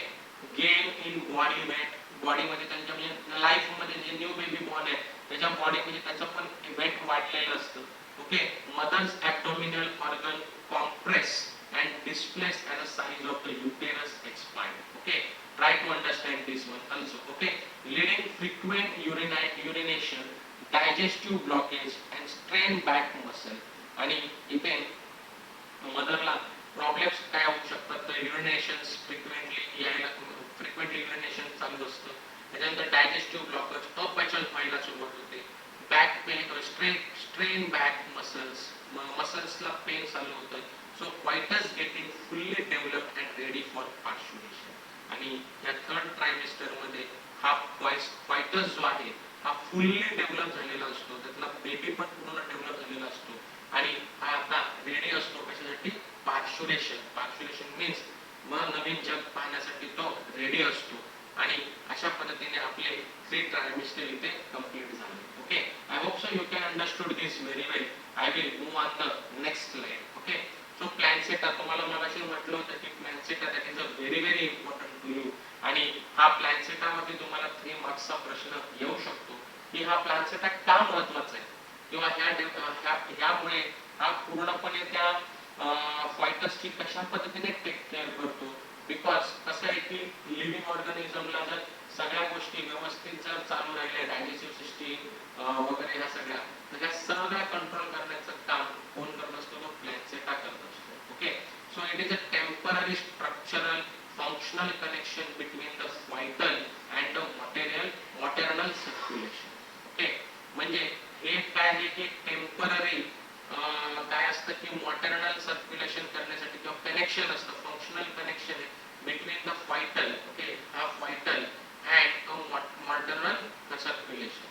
gain in body weight, body मध्ये त्यांच्या म्हणजे लाईफ मध्ये जे न्यू बेबी बॉर्न आहे त्याच्या बॉडी मध्ये त्याचं पण वेट वाढलेलं असतं. Okay, mother's abdominal organ compress and displaced as a size of the uterus expand. Okay, try to understand this one also. Okay, leading frequent urination, digestive blockage and strain back muscle. आणि इथे मदरला problems काय होऊ शकतात तर युरिनेशन्स frequently युरिनेशन चालू असतं. त्याच्यानंतर digestive blockage अपचन व्हायला सुरुवात होते. बॅक पेन स्ट्रेन बॅक मसल्सला पेन चालू होतं. So fetus getting fully developed and ready for parturition. आणि या थर्ड ट्रायमिस्टर मध्ये हा fetus जो आहे हा फुल्ली डेव्हलप झालेला असतो. त्यातला बेबी पण पूर्ण डेव्हलप झालेला असतो आणि हा आता रेडी असतो कशासाठी पार्श्युलेशन मीन्स मग नवीन जग पाहण्यासाठी तो रेडी असतो. आणि अशा पद्धतीने आपले 3 ट्रायमिस्टर इथे कंप्लीट झाले. Okay, I hope so you can understood this very well. I will move on the next slide. Okay, so placenta तुम्हाला मगाशी म्हटलं होतं की placenta that is a very important to you. आणि हा प्लॅनसेटा मध्ये तुम्हाला 3 मार्क्सचा प्रश्न येऊ शकतो की हा प्लॅनसेटा का महत्त्वाचा आहे किंवा ह्यामुळे हा पूर्णपणे त्या फायटसची कशा पद्धतीने टेक केअर करतो. बिकॉज कसं आहे की लिव्हिंग ऑर्गॅनिझमला जर सगळ्या गोष्टी व्यवस्थित जर चालू राहिल्या डायजेस्टिव्ह सिस्टीम वगैरे ह्या सगळ्या कंट्रोल करण्याचं काम कोण करत असतो तो प्लॅनसेटा करत असतो. Okay, so it is a temporary structural functional connection between the vital and the material circulation. Okay, म्हणजे हे काय आहे की टेम्पररी काय असतं की मटेरियल सर्क्युलेशन करण्यासाठी किंवा कनेक्शन असतं फंक्शनल कनेक्शन आहे बिटवीन द वायटल. ओके, हा vital and maternal circulation.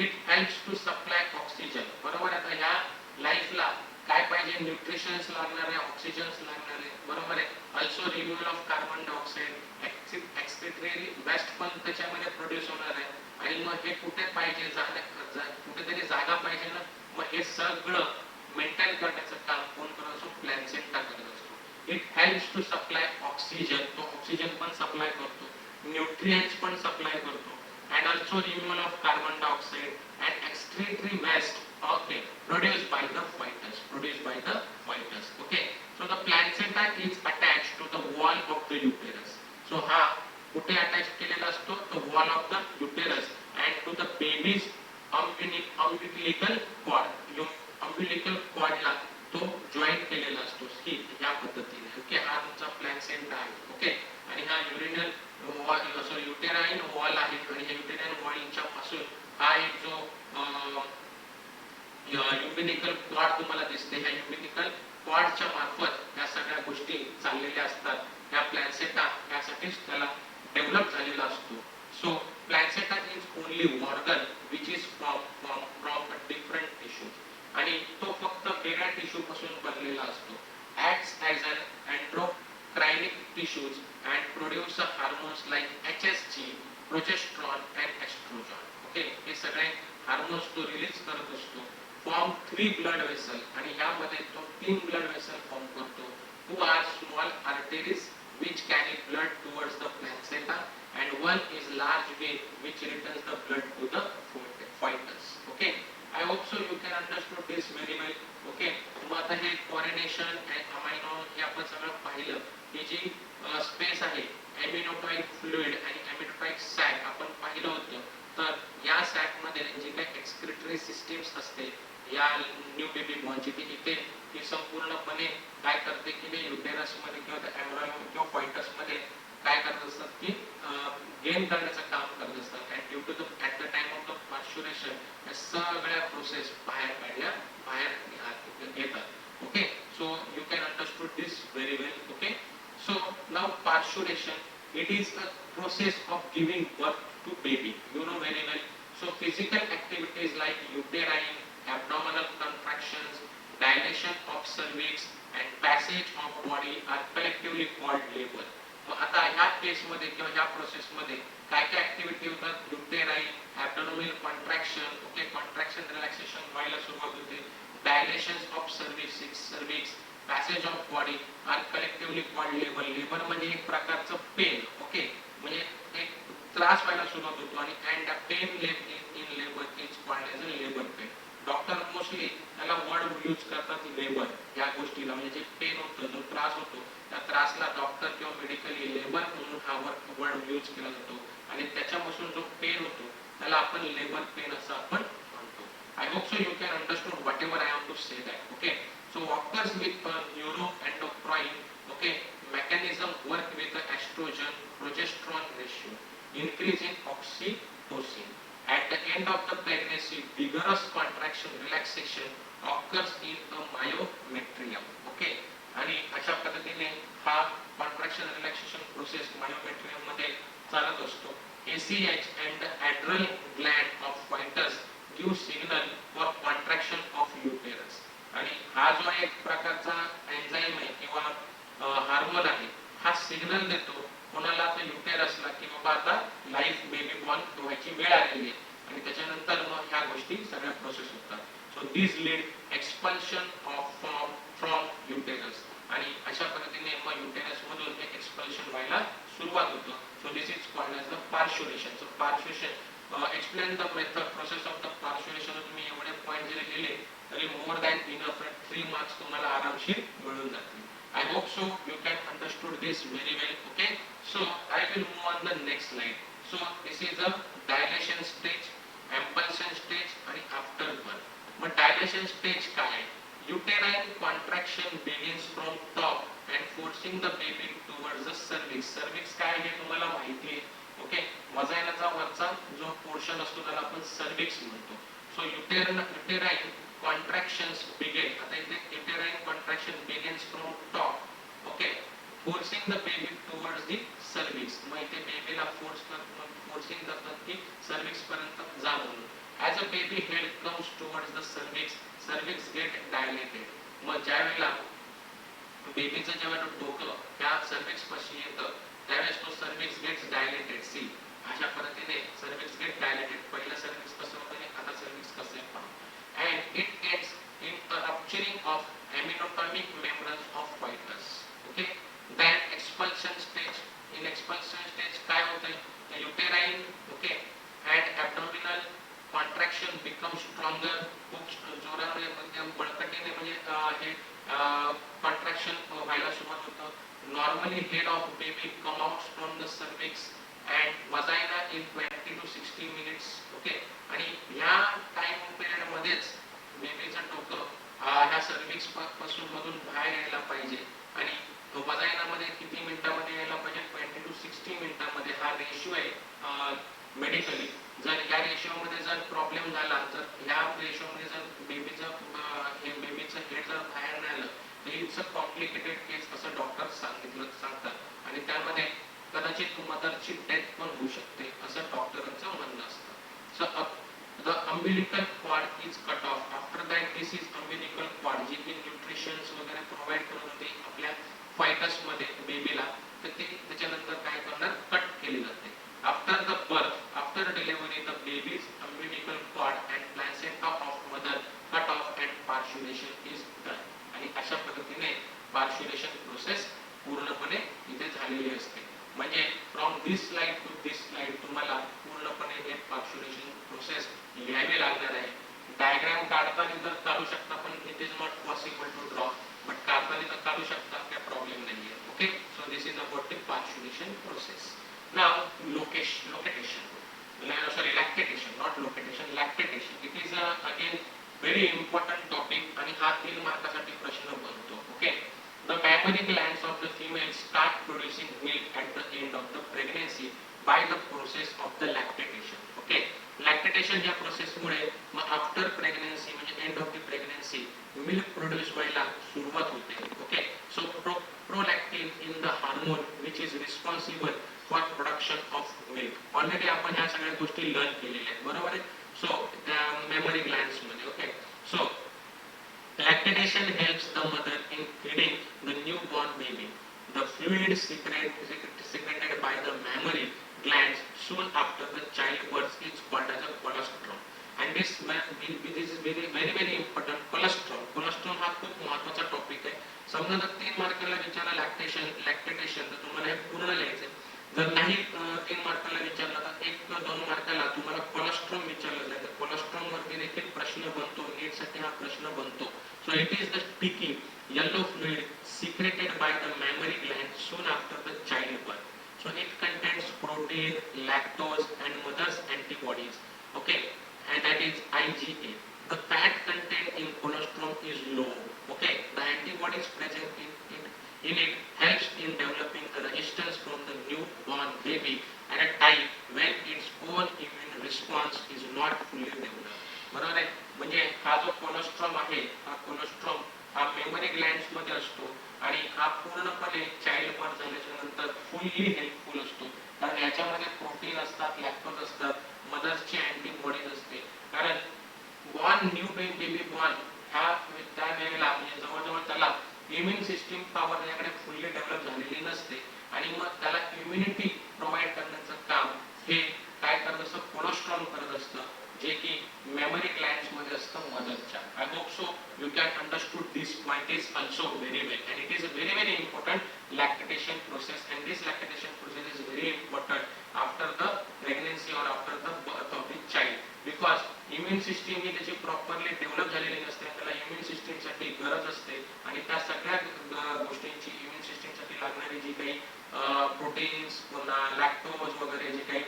It helps to supply oxygen. बरोबर, आता ह्या लाईफला काय पाहिजे न्यूट्रिशन्स लागणार आहे, ऑक्सिजन्स लागणार आहे. बरोबर आहे. Also renewal of carbon dioxide excretory waste पण त्याच्यामध्ये प्रोड्यूस होणार आहे. आणि मग हे कुठे पाहिजे कुठेतरी जागा पाहिजे ना, मग हे सगळं मेंटेन करण्याचं काम कोण करत असतो प्लॅनसेटा करत असतो. It helps to supply oxygen, तो ऑक्सिजन पण सप्लाय करतो, न्यूट्रिएंट्स पण सप्लाय करतो. and also removal of carbon dioxide and excretory waste, okay, produced by the fetus. Okay, so the placenta is attached to the wall of the uterus. So हा कुठे attach केलेला असतो the wall of the uterus and to the baby's umbilical cord ला तो joint केलेला असतो या पद्धतीने. ओके, हा तुमचा प्लॅसेंटा आहे. ओके, आणि हा युरिनल युटेराइन वॉल आहे आणि या युटेराइन वॉलच्या पासून हा एक जो युम्बिलिकल कॉर्ड तुम्हाला दिसते, ह्या युम्बिलिकल कॉर्डच्या मार्फत या सगळ्या गोष्टी चाललेल्या असतात. ह्या प्लॅसेंटा यासाठीच त्याला डेव्हलप झालेला असतो. So placenta is only organ which is from different tissue आणि तो फक्त वेगळ्या टिश्यू पासून बनलेला असतो. Acts as an endocrinic tissues and produce hormones like HSG, progesterone and estrogen. Okay, हे सगळे हार्मोन्स तो रिलीज करत असतो. फॉर्म 3 ब्लड वेसल आणि यामध्ये तो 3 ब्लड वेसल फॉर्म करतो. 2 are small arteries which carry blood towards the placenta and 1 is large vein which returns the blood to the fetus. Okay, I hope so you can understood this very well. Okay, मग आता हे coordination amino हे आपण सगळं पाहिलं. ही जी space आहे एमिनोटॉइक fluid आणि एमिनोटॉइक sack आपण पाहिलं होतं. तर या सॅक मध्ये जे काही एक्सक्रिटरी सिस्टीम्स असते या न्यू बेबी बॉर्नची ती इथे ही संपूर्णपणे काय करते की ते युटेरस मध्ये किंवा एम्ब्रियो किंवा फॉइटस मध्ये काय करत असतात की गेन करण्याचं काम करत असतात. And due to the at the time of the parturition या सगळ्या प्रोसेस बाहेर येतात. Okay, so you can understood this very well. Okay, so now parturition, it is a process of giving birth to baby, you know very well. So physical activities like uterine, abdominal contractions, dilation of cervix and passage of body are collectively called labor. मग आता ह्या केस मध्ये किंवा ह्या process मध्ये काय काय activity होतात? Uterine, abdominal contraction, okay, contraction relaxation व्हायला सुरुवात होते. Dilation of cervix, passage of body are collectively called labour. Labour म्हणजे एक प्रकारचं पेन, ओके, म्हणजे एक त्रास व्हायला सुरुवात होतो आणि and pain in labour is called as a labour pain. Doctor mostly त्याला वर्ड यूज करतात लेबर या गोष्टीला, म्हणजे जे पेन होतं, जो त्रास होतो त्या त्रासला डॉक्टर किंवा मेडिकली लेबर म्हणून हा वर्ड यूज केला जातो आणि त्याच्यापासून जो पेन होतो त्याला आपण लेबर पेन असं आपण म्हणतो. I hope so you can understand whatever I am to say that. Okay, so occurs with neuroendocrine, okay, mechanism work with the estrogen progesterone ratio, increase in oxytocin. At the end of the pregnancy, vigorous contraction relaxation occurs in the myometrium. Okay, आणि अशा पद्धतीने हा contraction relaxation process myometrium मध्ये चालत असतो. ACH and the adrenal gland of fetus give signal for contraction of uterus. आणि हा जो एक प्रकारचा एन्झाईम आहे किंवा हार्मोन आहे, हा सिग्नल देतो कोणाला? तर युटेरसला की बाबा आता लाईफ बेबी बॉर्न व्हायची वेळ आलेली आहे. आणि त्याच्यानंतर मग ह्या गोष्टी सगळ्या प्रोसेस होतात. So this lead expulsion of from uterus. आणि अशा पद्धतीने मग युटेरस मधून हे एक्सपल्शन व्हायला सुरुवात होतं. So this is called as the parturition. So parturition explain the method process of the parturition. तुम्ही एवढे पॉईंट जरी लिहिले तरी मोर दॅन इनफ, 3 मार्क्स तुम्हाला आरामशीर मिळून जातील. I hope so you can understood this very well. Okay, so I will move on the next slide. So this is a dilation stage, impulsion stage आणि after birth. मग dilation stage काय आहे? Uterine contraction begins from top and forcing the baby towards the cervix. Cervix काय आहे हे तुम्हाला माहिती आहे. ओके, वजायनाचा वरचा जो पोर्शन असतो त्याला आपण cervix म्हणतो. So uterine contractions begin. आता इथे uterine contraction begins from top, okay, forcing the baby towards the cervix. मग इथे बेबीला फोर्सिंग करतात की cervix पर्यंत जा म्हणून. As a baby head comes towards the cervix get dilated. मग ज्यावेळेला बेबीचं जेव्हा डोकं त्या cervix पाशी येतं त्यावेळेस तो cervix gets dilated. सी अशा पद्धतीने cervix get dilated. पहिलं cervix कसं होतं आणि आता cervix कसं आहे पहा. And it ends in a rupturing of amniotic membranes of fetus. Okay, then expulsion stage. In expulsion stage काय होतंय? The uterine, okay, and abdominal contraction becomes stronger. खूप जोराने म्हणजे बळकटीने म्हणजे हे contraction व्हायला सुरुवात होतं. Normally head of baby come out from the cervix and vagina in 20 to 60 minutes. Okay, आणि ह्या टाइम पिरियड मध्येच बेबीचं डोकं ह्या सर्व्हिक्स पासून मधून बाहेर यायला पाहिजे आणि वजायनामध्ये किती मिनिटांमध्ये यायला पाहिजे? 20 to 60 मिनिटांमध्ये. हा रेशिओ आहे मेडिकली. जर या रेशिओमध्ये जर प्रॉब्लेम झाला, जर ह्या रेशिओमध्ये जर बेबीचं हेड जर बाहेर नाही आलं तर इट्स अ कॉम्प्लिकेटेड केस असं डॉक्टर सांगतात आणि त्यामध्ये कदाचित मदरची डेथ पण होऊ शकते असं डॉक्टरांचं म्हणणं असतं. So the umbilical cord is cut off. After that this is umbilical cord जी की न्यूट्रिशन्स वगैरे प्रोव्हाइड करत होते आपल्या फायटस मध्ये बेबीला, तर ते त्याच्यानंतर काय करणार? कट केली जाते. After the birth, after delivery the babies umbilical cord and placenta of mother cut off and parturition is done. आणि अशा पद्धतीने पार्च्युरेशन प्रोसेस पूर्णपणे इथे झालेली असते. म्हणजे from this slide to this slide तुम्हाला पूर्णपणे हे पार्च्युरेशन प्रोसेस लिहावे लागणार आहे. डायग्राम काढताना जर काढू शकता पण it is not possible to draw, but काढताना तर काढू शकता, काही प्रॉब्लेम नाहीये. Okay, so this is about the parturition process. Now lactation, not location, lactation. It is again very important mammary glands of the female start producing milk at the end of the pregnancy by the process of the lactation. Okay, lactation या प्रोसेसमुळे मग after pregnancy म्हणजे end of the pregnancy milk produce व्हायला सुरुवात होते. Okay, so prolactin in the hormone which is responsible for production of milk. Already आपण ह्या सगळ्या गोष्टी लर्न केलेल्या आहेत, बरोबर आहे. सो मेमरी ग्लँड्स मध्ये. Okay, so lactation helps the mother in feeding the newborn baby. The fluid secreted by the mammary glands soon after the childbirth is called as a colostrum. And this is very important. Colostrum हा खूप महत्त्वाचा topic आहे. समजा जर 3 मार्काला विचारला lactation तर तुम्हाला हे पूर्ण लिहायचं. जर नाही 3 मार्काला विचारला तर 1-2 मार्काला तुम्हाला कोलेस्ट्रॉल विचारलं जातं. कोलेस्ट्रॉल वरती देखील प्रश्न बनतो, नीट साठी हा प्रश्न बनतो. So it is the sticky yellow fluid secreted by the mammary gland soon after the childbirth. So it contains protein, lactose and mother's antibodies. Okay, and that is IgA. The fat content in colostrum is low. Okay, the antibodies present in it helps in developing a resistance from the newborn baby at a time when its own immune response is not fully developed. बरोबर आहे. म्हणजे हा जो cholesterol आहे, हा cholesterol हा memory glands मध्ये असतो आणि हा पूर्णपणे चाइल्ड बर्थ झाल्याच्या नंतर फुल्ली हेल्पफुल असतो. कारण याच्यामध्ये प्रोटीन असतात, लॅक्टोज असतात, मदर्सची अँटीबॉडीज असते. कारण न्यू बेबी बॉर्न ह्या त्या वेळेला म्हणजे जवळजवळ त्याला इम्युन सिस्टीम पॉवर त्याच्याकडे फुल्ली डेव्हलप झालेली नसते आणि मग त्याला इम्युनिटी प्रोव्हाइड करण्याचं काम हे काय करत असतं, कोलेस्ट्रॉल करत असतं, जे की मेमरी ग्लँड्स मध्ये असतं मदरच्या. I hope so you can understood this point is also very well and it is a very important lactation process and this lactation process is very important after the pregnancy or after the birth of the child because immune system ही त्याची properly develop झालेली नसते. त्याला immune सिस्टीमसाठी गरज असते आणि त्या सगळ्या गोष्टींची इम्युन सिस्टीमसाठी लागणारी जी काही प्रोटीन्स, लॅक्टोज वगैरे जे काही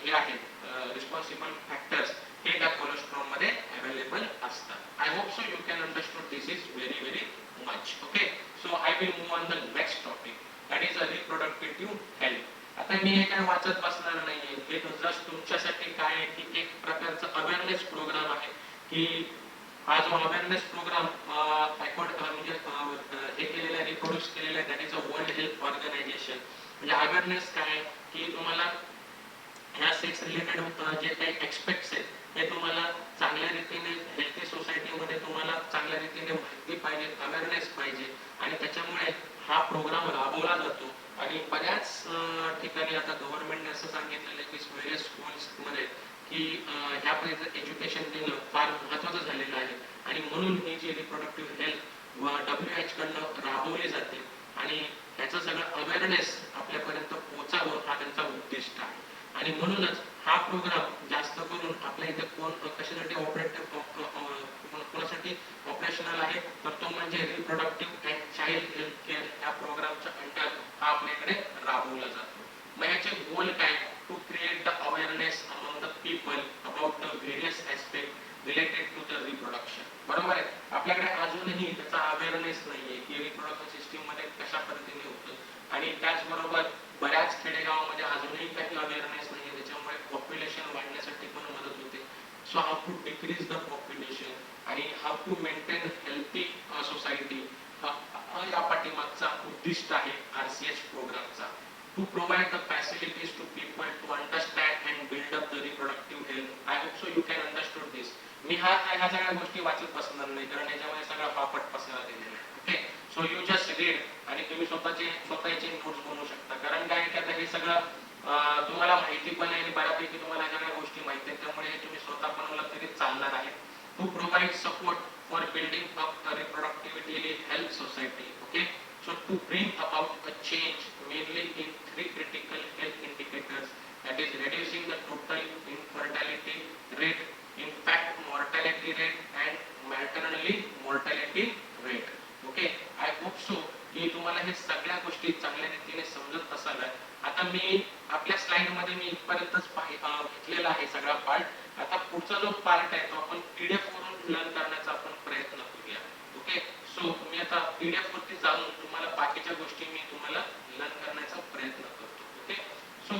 हे आहेत रिस्पॉन्सिबल फॅक्टर्स हे त्या कोलेस्ट्रॉल मध्ये अवेलेबल असतात. I hope so you can understand this is very much. Okay, so I will move on the next topic that is a reproductive health. आता मी हे काय वाचत बसणार नाहीये, हे जस्ट तुमच्यासाठी काय आहे की एक प्रकारचा अवेअरनेस प्रोग्राम आहे की हा जो अवेअरनेस प्रोग्राम म्हणजे हे केलेला आहे, रिप्रोड्यूस केलेला आहे, that is a World Health Organization. म्हणजे अवेअरनेस काय की तुम्हाला ह्या सेक्स रिलेटेड जे काही एक्सपेक्ट्स आहेत हे तुम्हाला चांगल्या रीतीने हेल्थी सोसायटीमध्ये तुम्हाला चांगल्या रीतीने माहिती पाहिजे, अवेअरनेस पाहिजे आणि त्याच्यामुळे हा प्रोग्राम राबवला जातो. आणि बऱ्याच ठिकाणी आता गव्हर्नमेंटने असं सांगितलेलं आहे की वेरियस स्कूल्समध्ये की ह्या प्रकारचं एज्युकेशन देणं फार महत्त्वाचं झालेलं आहे आणि म्हणून ही जी रिप्रोडक्टिव्ह हेल्थ WHO कडनं राबवली जाते आणि ह्याचं सगळं अवेअरनेस आपल्यापर्यंत पोहोचावं हा त्यांचा उद्दिष्ट आहे. आणि म्हणूनच हा प्रोग्राम जास्त करून आपल्या इथे कशासाठी कोणासाठी ऑपरेशनल आहे तर तो म्हणजे reproductive and child health care या प्रोग्रामच्या अंडर हा आपल्याकडे राबवला जातो. मग याचे गोल काय, to create the awareness among the people about the various aspect related to the reproduction. बरोबर आहे. आपल्याकडे अजूनही त्याचा अवेअरनेस नाहीये की रिप्रोडक्शन सिस्टीम मध्ये कशा पद्धतीने होतं आणि त्याचबरोबर बऱ्याच खेडेगावामध्ये अजूनही काही अवेअरनेस नाहीये. त्याच्यामुळे पॉप्युलेशन वाढण्यासाठी पण मदत होते. So how to decrease the population आणि how to maintain healthy society या पाठीमागचा उद्दिष्ट आहे RCH प्रोग्रामचा. To provide the facilities to people to understand and build up the reproductive health. I hope so you can understand this. मी ह्या सगळ्या गोष्टी वाचत बसणार नाही कारण याच्यामध्ये सगळा पापट पसरा दिलेला आहे. Okay, so you just read आणि तुम्ही स्वतःचे नोट्स बनवू शकता. कारण काय की आता हे सगळं तुम्हाला माहिती पण आहे आणि बऱ्यापैकी तुम्हाला सगळ्या गोष्टी माहिती आहेत त्यामुळे तुम्ही स्वतः बनवलं तरी चालणार आहे. To provide support for building up the reproductivity health society. Okay, so to bring about a change mainly in 3 critical health indicators, that is reducing the total infertility rate, infant mortality rate and maternally mortality rate. Okay, I hope so की तुम्हाला हे सगळ्या गोष्टी चांगल्या रीतीने समजत असाव्यात. आता मी आपल्या स्लाइड मध्ये मी इथपर्यंतच घेतलेला आहे सगळा पार्ट. आता पुढचा जो पार्ट आहे तो आपण PDF वरून लर्न करण्याचा आपण प्रयत्न करूया. ओके, सो सो मी आता PDF वरती जाऊन तुम्हाला बाकीच्या गोष्टी मी तुम्हाला लर्न करण्याचा प्रयत्न करतो. Okay, so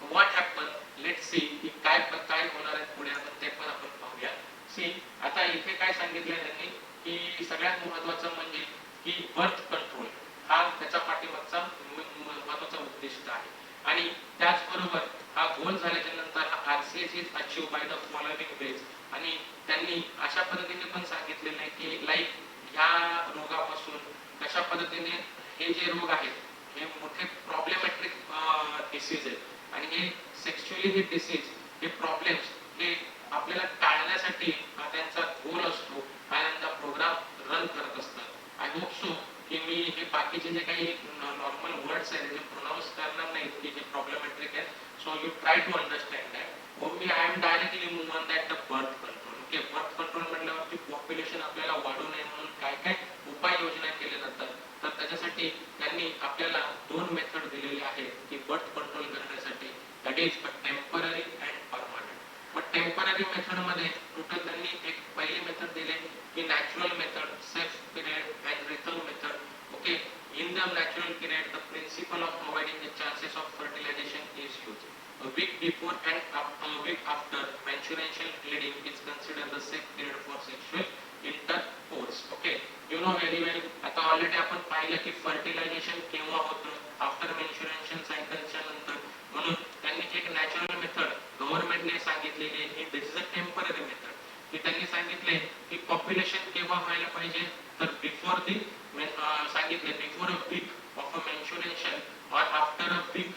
what happen, let's see की काय होणार आहे पुढे, आपण ते पण आपण पाहूया. सी, आता इथे काय सांगितलं त्यांनी की सगळ्यात महत्त्वाचं म्हणजे की बर्थ कंट्रोल हा त्याच्या पाठीमागचा महत्त्वाचा उद्दिष्ट आहे. आणि त्याचबरोबर हा गोल झाल्याच्या नंतर RCS is achieve by the following veg. आणि त्यांनी अशा पद्धतीने पण सांगितलेलं आहे की लाईक ह्या रोगापासून कशा पद्धतीने हे जे रोग आहेत हे मोठे प्रॉब्लेमॅटिक डिसीज आहेत आणि हे सेक्शुअली हे डिसीज हे प्रॉब्लेम्स हे आपल्याला टाळण्यासाठी हा त्यांचा गोल असतो आणि त्यांचा प्रोग्राम रन करत असतात. आय होप सो की मी हे बाकीचे जे काही नॉर्मल वर्ड्स आहेत ते प्रोनाऊन्स करणार नाही की जे प्रॉब्लेमॅटिक आहेत. So you try to understand that. Only I am directly move on that the birth control. Okay, birth control म्हटल्यावरती पॉप्युलेशन आपल्याला वाढू नये म्हणून काय काय उपाययोजना केल्या जातात. तर त्याच्यासाठी त्यांनी आपल्याला 2 मेथड दिलेले आहेत की बर्थ कंट्रोल करण्यासाठी. That is temporary and permanent. मग टेम्पररी मेथड मध्ये टोटल त्यांनी एक पहिली मेथड दिली की natural method, safe period and rhythm method. Okay, in the natural period the principle of avoiding the chances of fertilization is used. A week before and a week after menstruation bleeding is considered the safe period for sexual intercourse. Okay, you know very well. आता already आपण पाहिलं की fertilisation केव्हा होतं, after menstruation सायकलच्या नंतर. म्हणून त्यांनी एक नॅचरल मेथड गव्हर्नमेंटने सांगितलेली आहे. दिस इज अ टेम्पररी मेथड. की त्यांनी सांगितले की पॉप्युलेशन केव्हा व्हायला पाहिजे, तर बिफोर दी सांगितले before a week of a menstruation or after a week.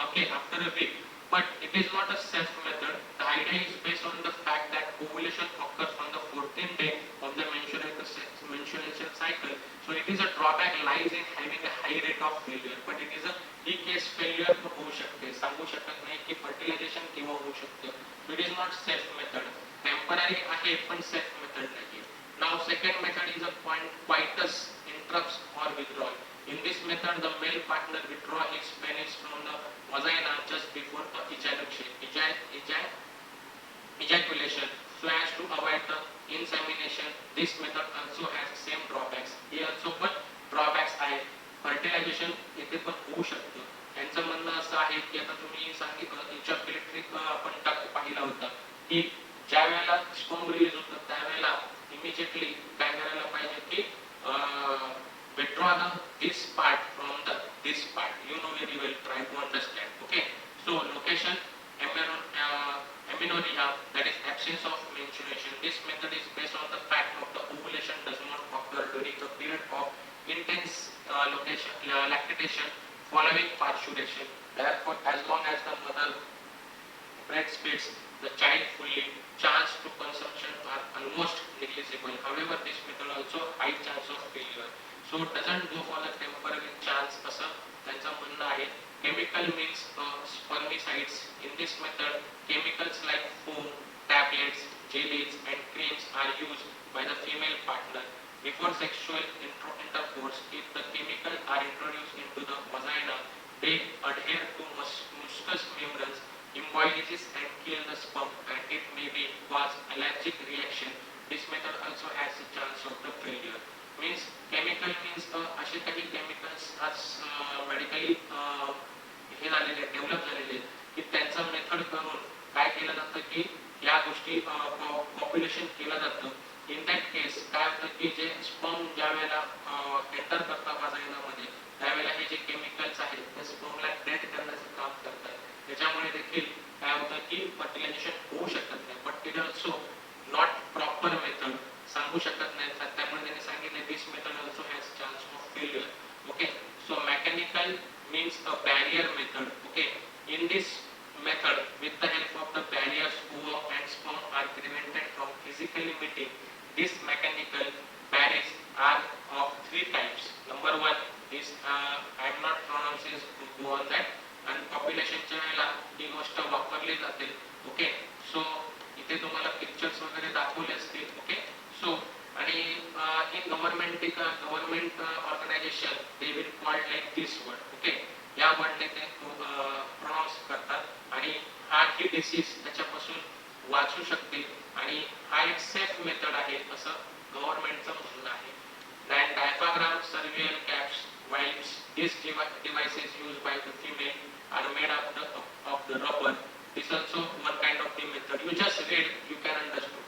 Okay, after a week, but it is not a safe method. The idea is based on the fact that ovulation occurs on the 14th day of the menstruation cycle. So it is a drawback lies in having a high rate of failure, but it is a he case failure होऊ शकते. सांगू शकत नाही की fertilisation केव्हा होऊ शकतं. It is not safe method. Temporary आहे पण सेफ मेथड नाही. Now second method is a coitus interrupts or withdrawal. In this method, the male partner withdraw his penis from the vagina just before the ejaculation so as to avoid the insemination. This method also has same drawbacks. Here also but drawbacks आहेत. Fertilisation येथे पण होऊ शकतं. त्यांचं म्हणणं असं आहे की आता तुम्ही सांगितलं इजॅक्युलेटरी आपण पाहिला होता की ज्या वेळेला स्पर्म रिलीज होतं त्यावेळेला इमिजिएटली काय करायला पाहिजे की withdraw this part from this part. You know very well, try to understand. Okay, so location amenorrhea, that is absence of menstruation. This method is based on the fact of the ovulation does not occur during the period of intense lactation following parturition. Therefore, as long as the mother breastfeeds the child fully, chance to consumption are almost negligible. However, this method also high chance of failure. So doesn't go for the temporary chance असं त्यांचं म्हणणं आहे. Chemical means spermicides. In this method, chemicals like foam, tablets, jellies and creams are used by the female partner before sexual intercourse. If the chemicals are introduced into the vagina, they adhere to mucous membranes, immobilize and kill the sperm, and it may be cause allergic reaction. This method also has a chance of the failure. Means chemical means असे काही chemicals आज medically हे झालेले develop झालेले की त्यांचं method करून काय केलं जातं की या गोष्टी पॉप्युलेशन केलं जातं. इन दॅट केस काय होतं की जे स्पर्म ज्या वेळेला एंटर करतात वाजायनामध्ये त्यावेळेला हे जे केमिकल्स आहेत ते स्पर्मला डेड करण्याचं काम करतात. त्याच्यामुळे देखील काय होतं की फर्टिलायझेशन होऊ शकत नाही. But it also not proper method. सांगू शकत नाही. त्यामुळे त्यांनी सांगितले this method also has chance of failure. Okay, so mechanical means a barrier method. Okay, in this method with the help of the barriers, ovum and sperm are prevented from physically meeting. These mechanical barriers are of 3 types. Number 1 is I am not pronouncing go on that. And population च्या वेळेला ही गोष्ट वापरली जाते. Okay, so इथे तुम्हाला pictures वगैरे दाखवले असतील. ओके, सो आणि in government organisation they will called like this word. Okay, या वर्डने ते प्रोनाउन्स करतात आणि हा ही डिसीज त्याच्यापासून वाचू शकते आणि हा एक सेफ मेथड आहे असं गव्हर्नमेंटचं म्हणणं आहे. Then diaphragm, cervical caps, valves, these devices used by the female are made of the rubber. This also one kind of the method. You just read, you can understand.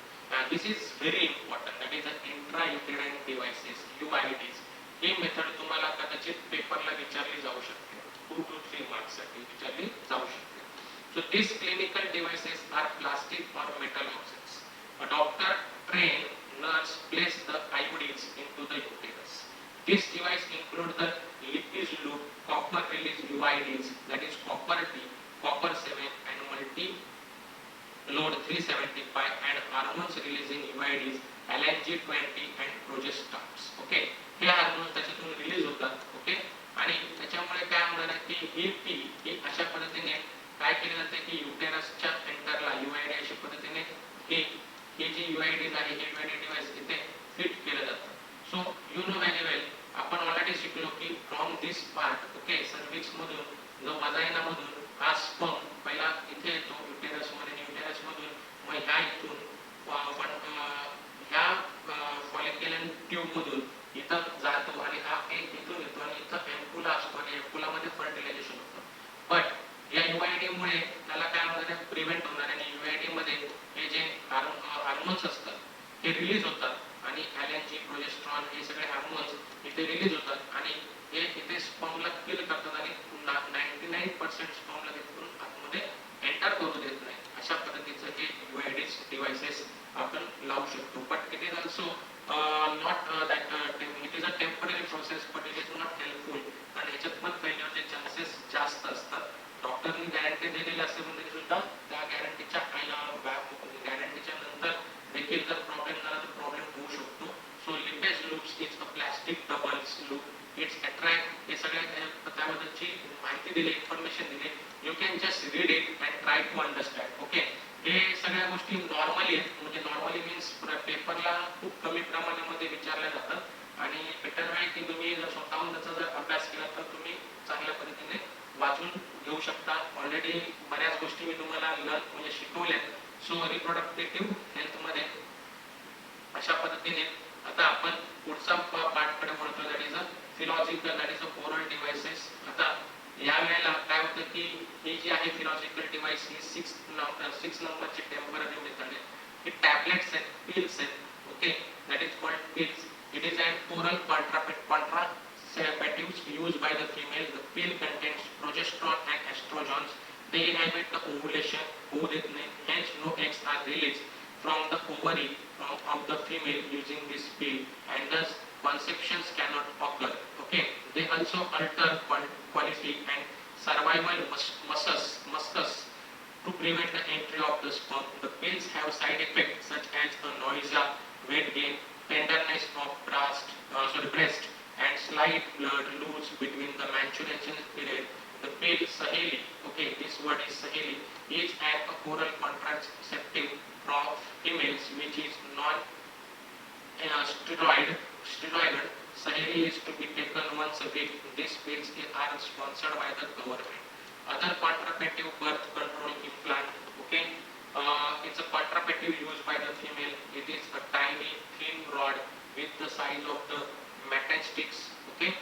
This is very important. That is an intrauterine devices, UIDs. He method तुम्हाला कदाचित पेपरला विचारली जाऊ शकते. 2 to 3 marks साठी विचारली जाऊ शकते. So these clinical devices are plastic or metal objects. A doctor trained nurse place the IUDs into the uterus. This device include the Lippis loop, copper release UIDs, that is copper T, copper 7 and multi load 375 and hormones releasing UIDs, LNG20 and progestins. Okay, हे hormones त्याच्यातून release होतात. Okay, आणि त्याच्यामुळे काय होणार आहे की ही T ही अशा पद्धतीने काय केले जाते की युटेरसच्या सेंटरला UID अशा पद्धतीने हे जी UIDs आहे हे UID डिव्हाइस इथे फिट केलं जातं. सो यू नो व्हेरी वेल, आपण ऑलरेडी शिकलो की फ्रॉम दिस पार्ट, ओके, सर्व्हिक्स मधून जो वजाइना मधून हा स्पर्म पहिला इथे येतो युटेरस मध्ये, युटेरस मधून मग ह्या इथून ह्या फॉलिक्युलर ट्यूब मधून इथं जातो आणि हा एक इथून येतो आणि इथं एम्पुला असतो आणि एम्पुला मध्ये फर्टिलायझेशन होतं. बट या UID मुळे त्याला काय होणार आहे, प्रिव्हेंट होणार आणि UID मध्ये हे जे हार्मोन्स असतात हे रिलीज होतात आणि LNG, प्रोजेस्टेरॉन हे सगळे हार्मोन्स इथे रिलीज होतात आणि हे इथे स्पर्मला किल करतात आणि 99% स्पर्मला तिथून आतमध्ये एंटर करू देत नाही. अशा पद्धतीचं हे UIDs डिव्हाइसेस आपण लावू शकतो. But it is also not that it is a temporary process but it is not helpful. कारण ह्याच्यात पण फेल्युअरचे चान्सेस जास्त असतात. डॉक्टरनी गॅरंटी दिलेली असते म्हणजे सुद्धा त्या गॅरंटीच्या नंतर देखील जर प्रॉब्लेम झाला तर प्रॉब्लेम होऊ शकतो. So Lippes loops is a plastic double loop, it's attract, हे सगळ्या त्याबद्दलची माहिती दिली, इन्फॉर्मेशन दिली. You can just read it and try to understand. Okay, हे सगळ्या गोष्टी नॉर्मली आहेत, म्हणजे नॉर्मली मीन्स पेपरला खूप कमी प्रमाणामध्ये विचारल्या जातात आणि बेटर आहे की तुम्ही जर स्वतःहून त्याचा जर अभ्यास केला तर तुम्ही चांगल्या पद्धतीने वाचून घेऊ शकता. ऑलरेडी बऱ्याच गोष्टी मी तुम्हाला म्हणजे शिकवल्या. सो रिप्रोडक्टिव्ह हेल्थमध्ये अशा पद्धतीने आता आपण पुढचा पार्टकडे वळतो, that is a philological, that is a oral devices. आता या वेळेला काय होतं की ही जी आहे फिलॉजिकल डिव्हाइस ही 6 नंबरची टेम्पररी मेथड आहे. ही टॅबलेट्स आहेत, पिल्स आहेत. Okay, that is called pills. It is an oral contraceptives used by the female. The pill contains progesterone and estrogens. They inhibit the ovulation, होऊ देत नाही. Hence no eggs are released from the ovary of the female using this pill and thus conceptions cannot occur. Okay, they also alter quality and survival muscus to prevent the entry of the sperm. The pills have side effects such as nausea, weight gain, tenderness of breast and slight blood loss between the menstruation period. The pill Saheli, okay, this word is Saheli, is an oral contraceptive for females which is non-steroidal. Saheli is to be taken once a week. These pills are sponsored by the government. Other contraceptive birth control implant, okay, it's a contraceptive used by the female. It is a tiny thin rod with the size of the matchsticks, okay,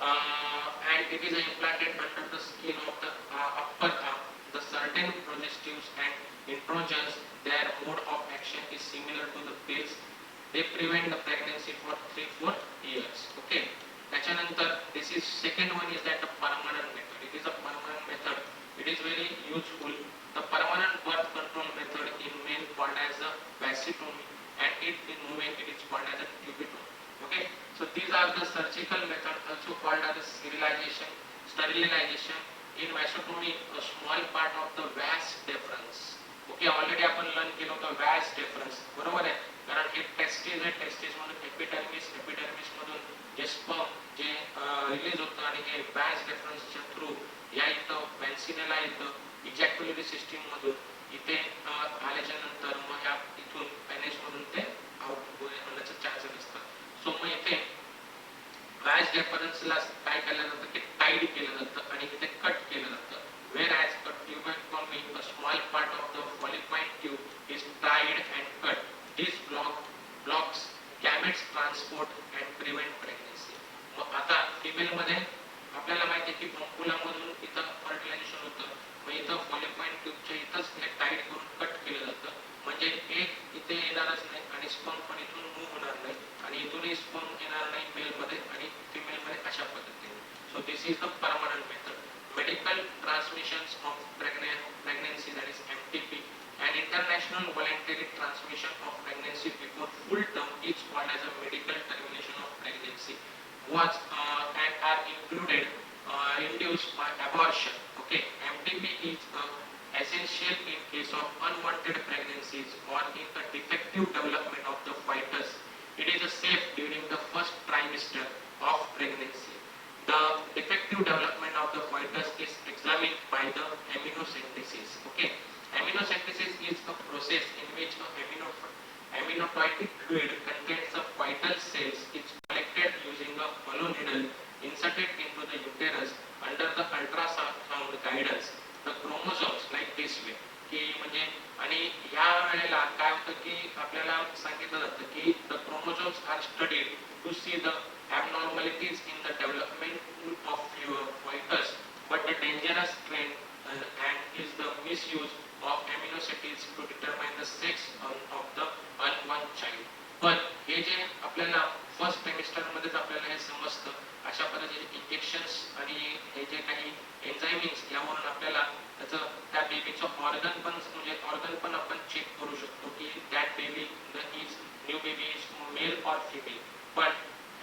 and it is implanted under the skin of the upper arm. The certain progestins and androgens, their mode of action is similar to the pills. They prevent the pregnancy for 3-4 years. Okay, त्याच्यानंतर this is second one is that the permanent method. It is a permanent method. It is very useful. The permanent birth control method in men called as a vasectomy and in women it is called as a tubectomy. Okay, so these are the surgical method also called as sterilization. In vasectomy a small part of the vas deferens. Okay, already आपण learn केलं होतं vas deferens, बरोबर आहे. कारण हे testis आहे, testis मधून epidermis, epidermis मधून जे स्पर्म जे रिलीज होतं आणि हे vas deferensच्या थ्रू या इथं व्हॅन्सिनेला येतं इजॅक्युलेटरी सिस्टीम मधून इथे आल्याच्या नंतर मग ह्या इथून पेनिस मधून ते आउट होण्याचे चान्सेस असतात. सो मग इथे vas deferensला काय केलं जातं की टाईड केलं जातं आणि इथे कट केलं जातं. Whereas a tubectomy, a small part of the fallopian tube is tied and cut. This blocks gametes की पंपुलामधून इथं फर्टिलायझेशन होतं, मग इथं फॉलिपॉइंट ट्यूबच्या इथंच हे टाईट करून कट केलं जातं, म्हणजे एक इथे येणारच नाही आणि स्पर्म पण इथून मूव्ह होणार नाही आणि इथूनही स्पर्म येणार नाही मेलमध्ये आणि फिमेलमध्ये, अशा पद्धतीने. So this is the permanent method. Medical transmissions of pregnancy, that is MTP, and international voluntary transmission of pregnancy before full term is called as a medical termination of pregnancy, was and are included induced by abortion. Okay, MTP is essential in case of unwanted pregnancies or in the defective development of the fetus. It is safe during the first trimester of pregnancy. The defective development of the fetus is examined by the amniocentesis. Okay, amniocentesis is a process in which amniotic fluid contains the fetal cells is collected using a hollow needle inserted into the uterus under the ultrasound guidance. The chromosomes like this way. की म्हणजे आणि या वेळेला काय होतं की आपल्याला सांगितलं जातं की the chromosomes are studied to see the abnormalities in the development of your fetus, but the dangerous trend and is the misuse of amniocentesis to determine the sex of the unborn child. पण हे जे आपल्याला first ट्रायमिस्टर मध्येच आपल्याला हे समजतं, अशा पद्धतीचे इंजेक्शन्स आणि हे जे काही एन्झायमिन्स यावरून आपल्याला त्याचं त्या बेबीचं ऑर्गन पण म्हणजे ऑर्गन पण आपण चेक करू शकतो की that baby is new baby is male or female. पण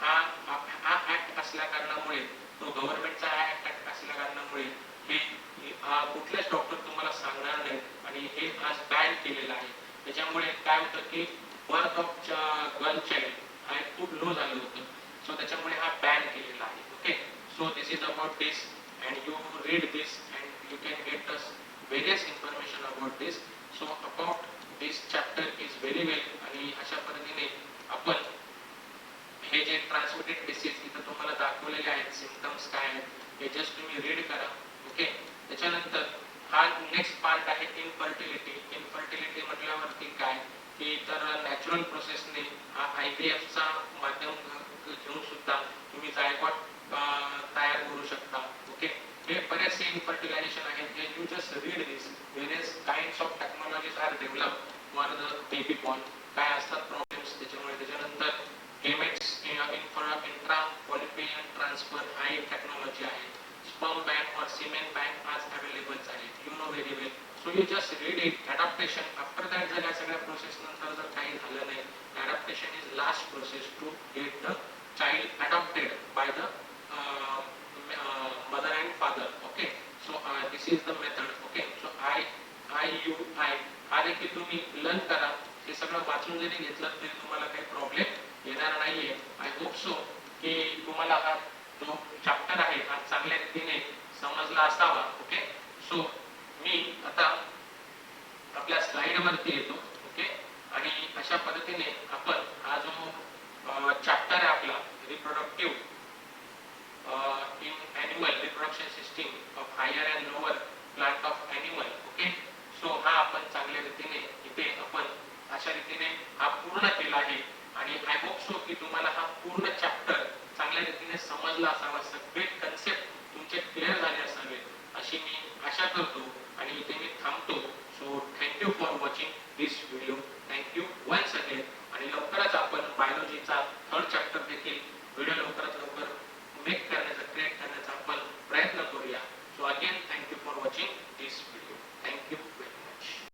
हा ऍक्ट असल्या कारणामुळे, तो गव्हर्नमेंटचा हा ऍक्ट असल्या कारणामुळे हे कुठलेच डॉक्टर तुम्हाला सांगणार नाही आणि हे आज बॅन केलेलं आहे. त्याच्यामुळे काय होतं की बर्थ ऑफ गर्ल चाइल्ड हे खूप लो झालं होतं. सो त्याच्यामुळे हा बॅन केलेला आहे. Okay, so this is about this and you read this and you can get us various information about this. So about this chapter is very well. आणि अशा पद्धतीने आपण हे जे ट्रान्समिटेड डिसीज इथं तुम्हाला दाखवलेले आहेत, सिम्पटम्स काय आहेत हे जस्ट तुम्ही रीड करा. ओके, त्याच्यानंतर हा नेक्स्ट पार्ट आहे इनफर्टिलिटी. इनफर्टिलिटी म्हटल्यावरती काय की तर नॅचरल प्रोसेसने हा IVFचा माध्यम घेऊन सुद्धा तुम्ही जायगॉट तयार करू शकता. ओके, हे बरेचसे इनफर्टिलायझेशन आहेत जे you just read this. Various kinds of technologies are develop for the baby born. काय असतात प्रॉब्लेम्स त्याच्यामुळे. त्याच्यानंतर गेमेट्स इंट्रा पॉलिपियन ट्रान्सफर हा एक टेक्नॉलॉजी आहे. स्पर्म बँक और सीमेन बँक आज अवेलेबल आहेत, you know very well. So you just read it. Adaptation after that झाल्या सगळ्या प्रोसेस नंतर जर काही झालं नाही, adaptation is last process to get the child adopted by the mother and father. Okay, so this is the method. Okay, so I हा देखील तुम्ही लर्न करा. हे सगळं वाचून जरी घेतलं तरी तुम्हाला काही प्रॉब्लेम येणार नाहीये. आय होप सो की तुम्हाला हा जो चॅप्टर आहे हा चांगल्या रीतीने समजला असावा. ओके, सो मी आता आपल्या स्लाइड वरती येतो. ओके, आणि अशा पद्धतीने आपण हा जो चॅप्टर आहे आपला reproductive in animal reproduction system of higher and lower plant of animal. Okay, so हा आपण चांगल्या रीतीने इथे आपण अशा रीतीने हा पूर्ण केला आहे आणि आय होप सो की तुम्हाला हा पूर्ण चॅप्टर चांगल्या रीतीने समजला असावा, सगळे कन्सेप्ट तुमचे क्लिअर झाले असावे अशी मी आशा करतो आणि इथे मी थांबतो. So thank you for watching this video.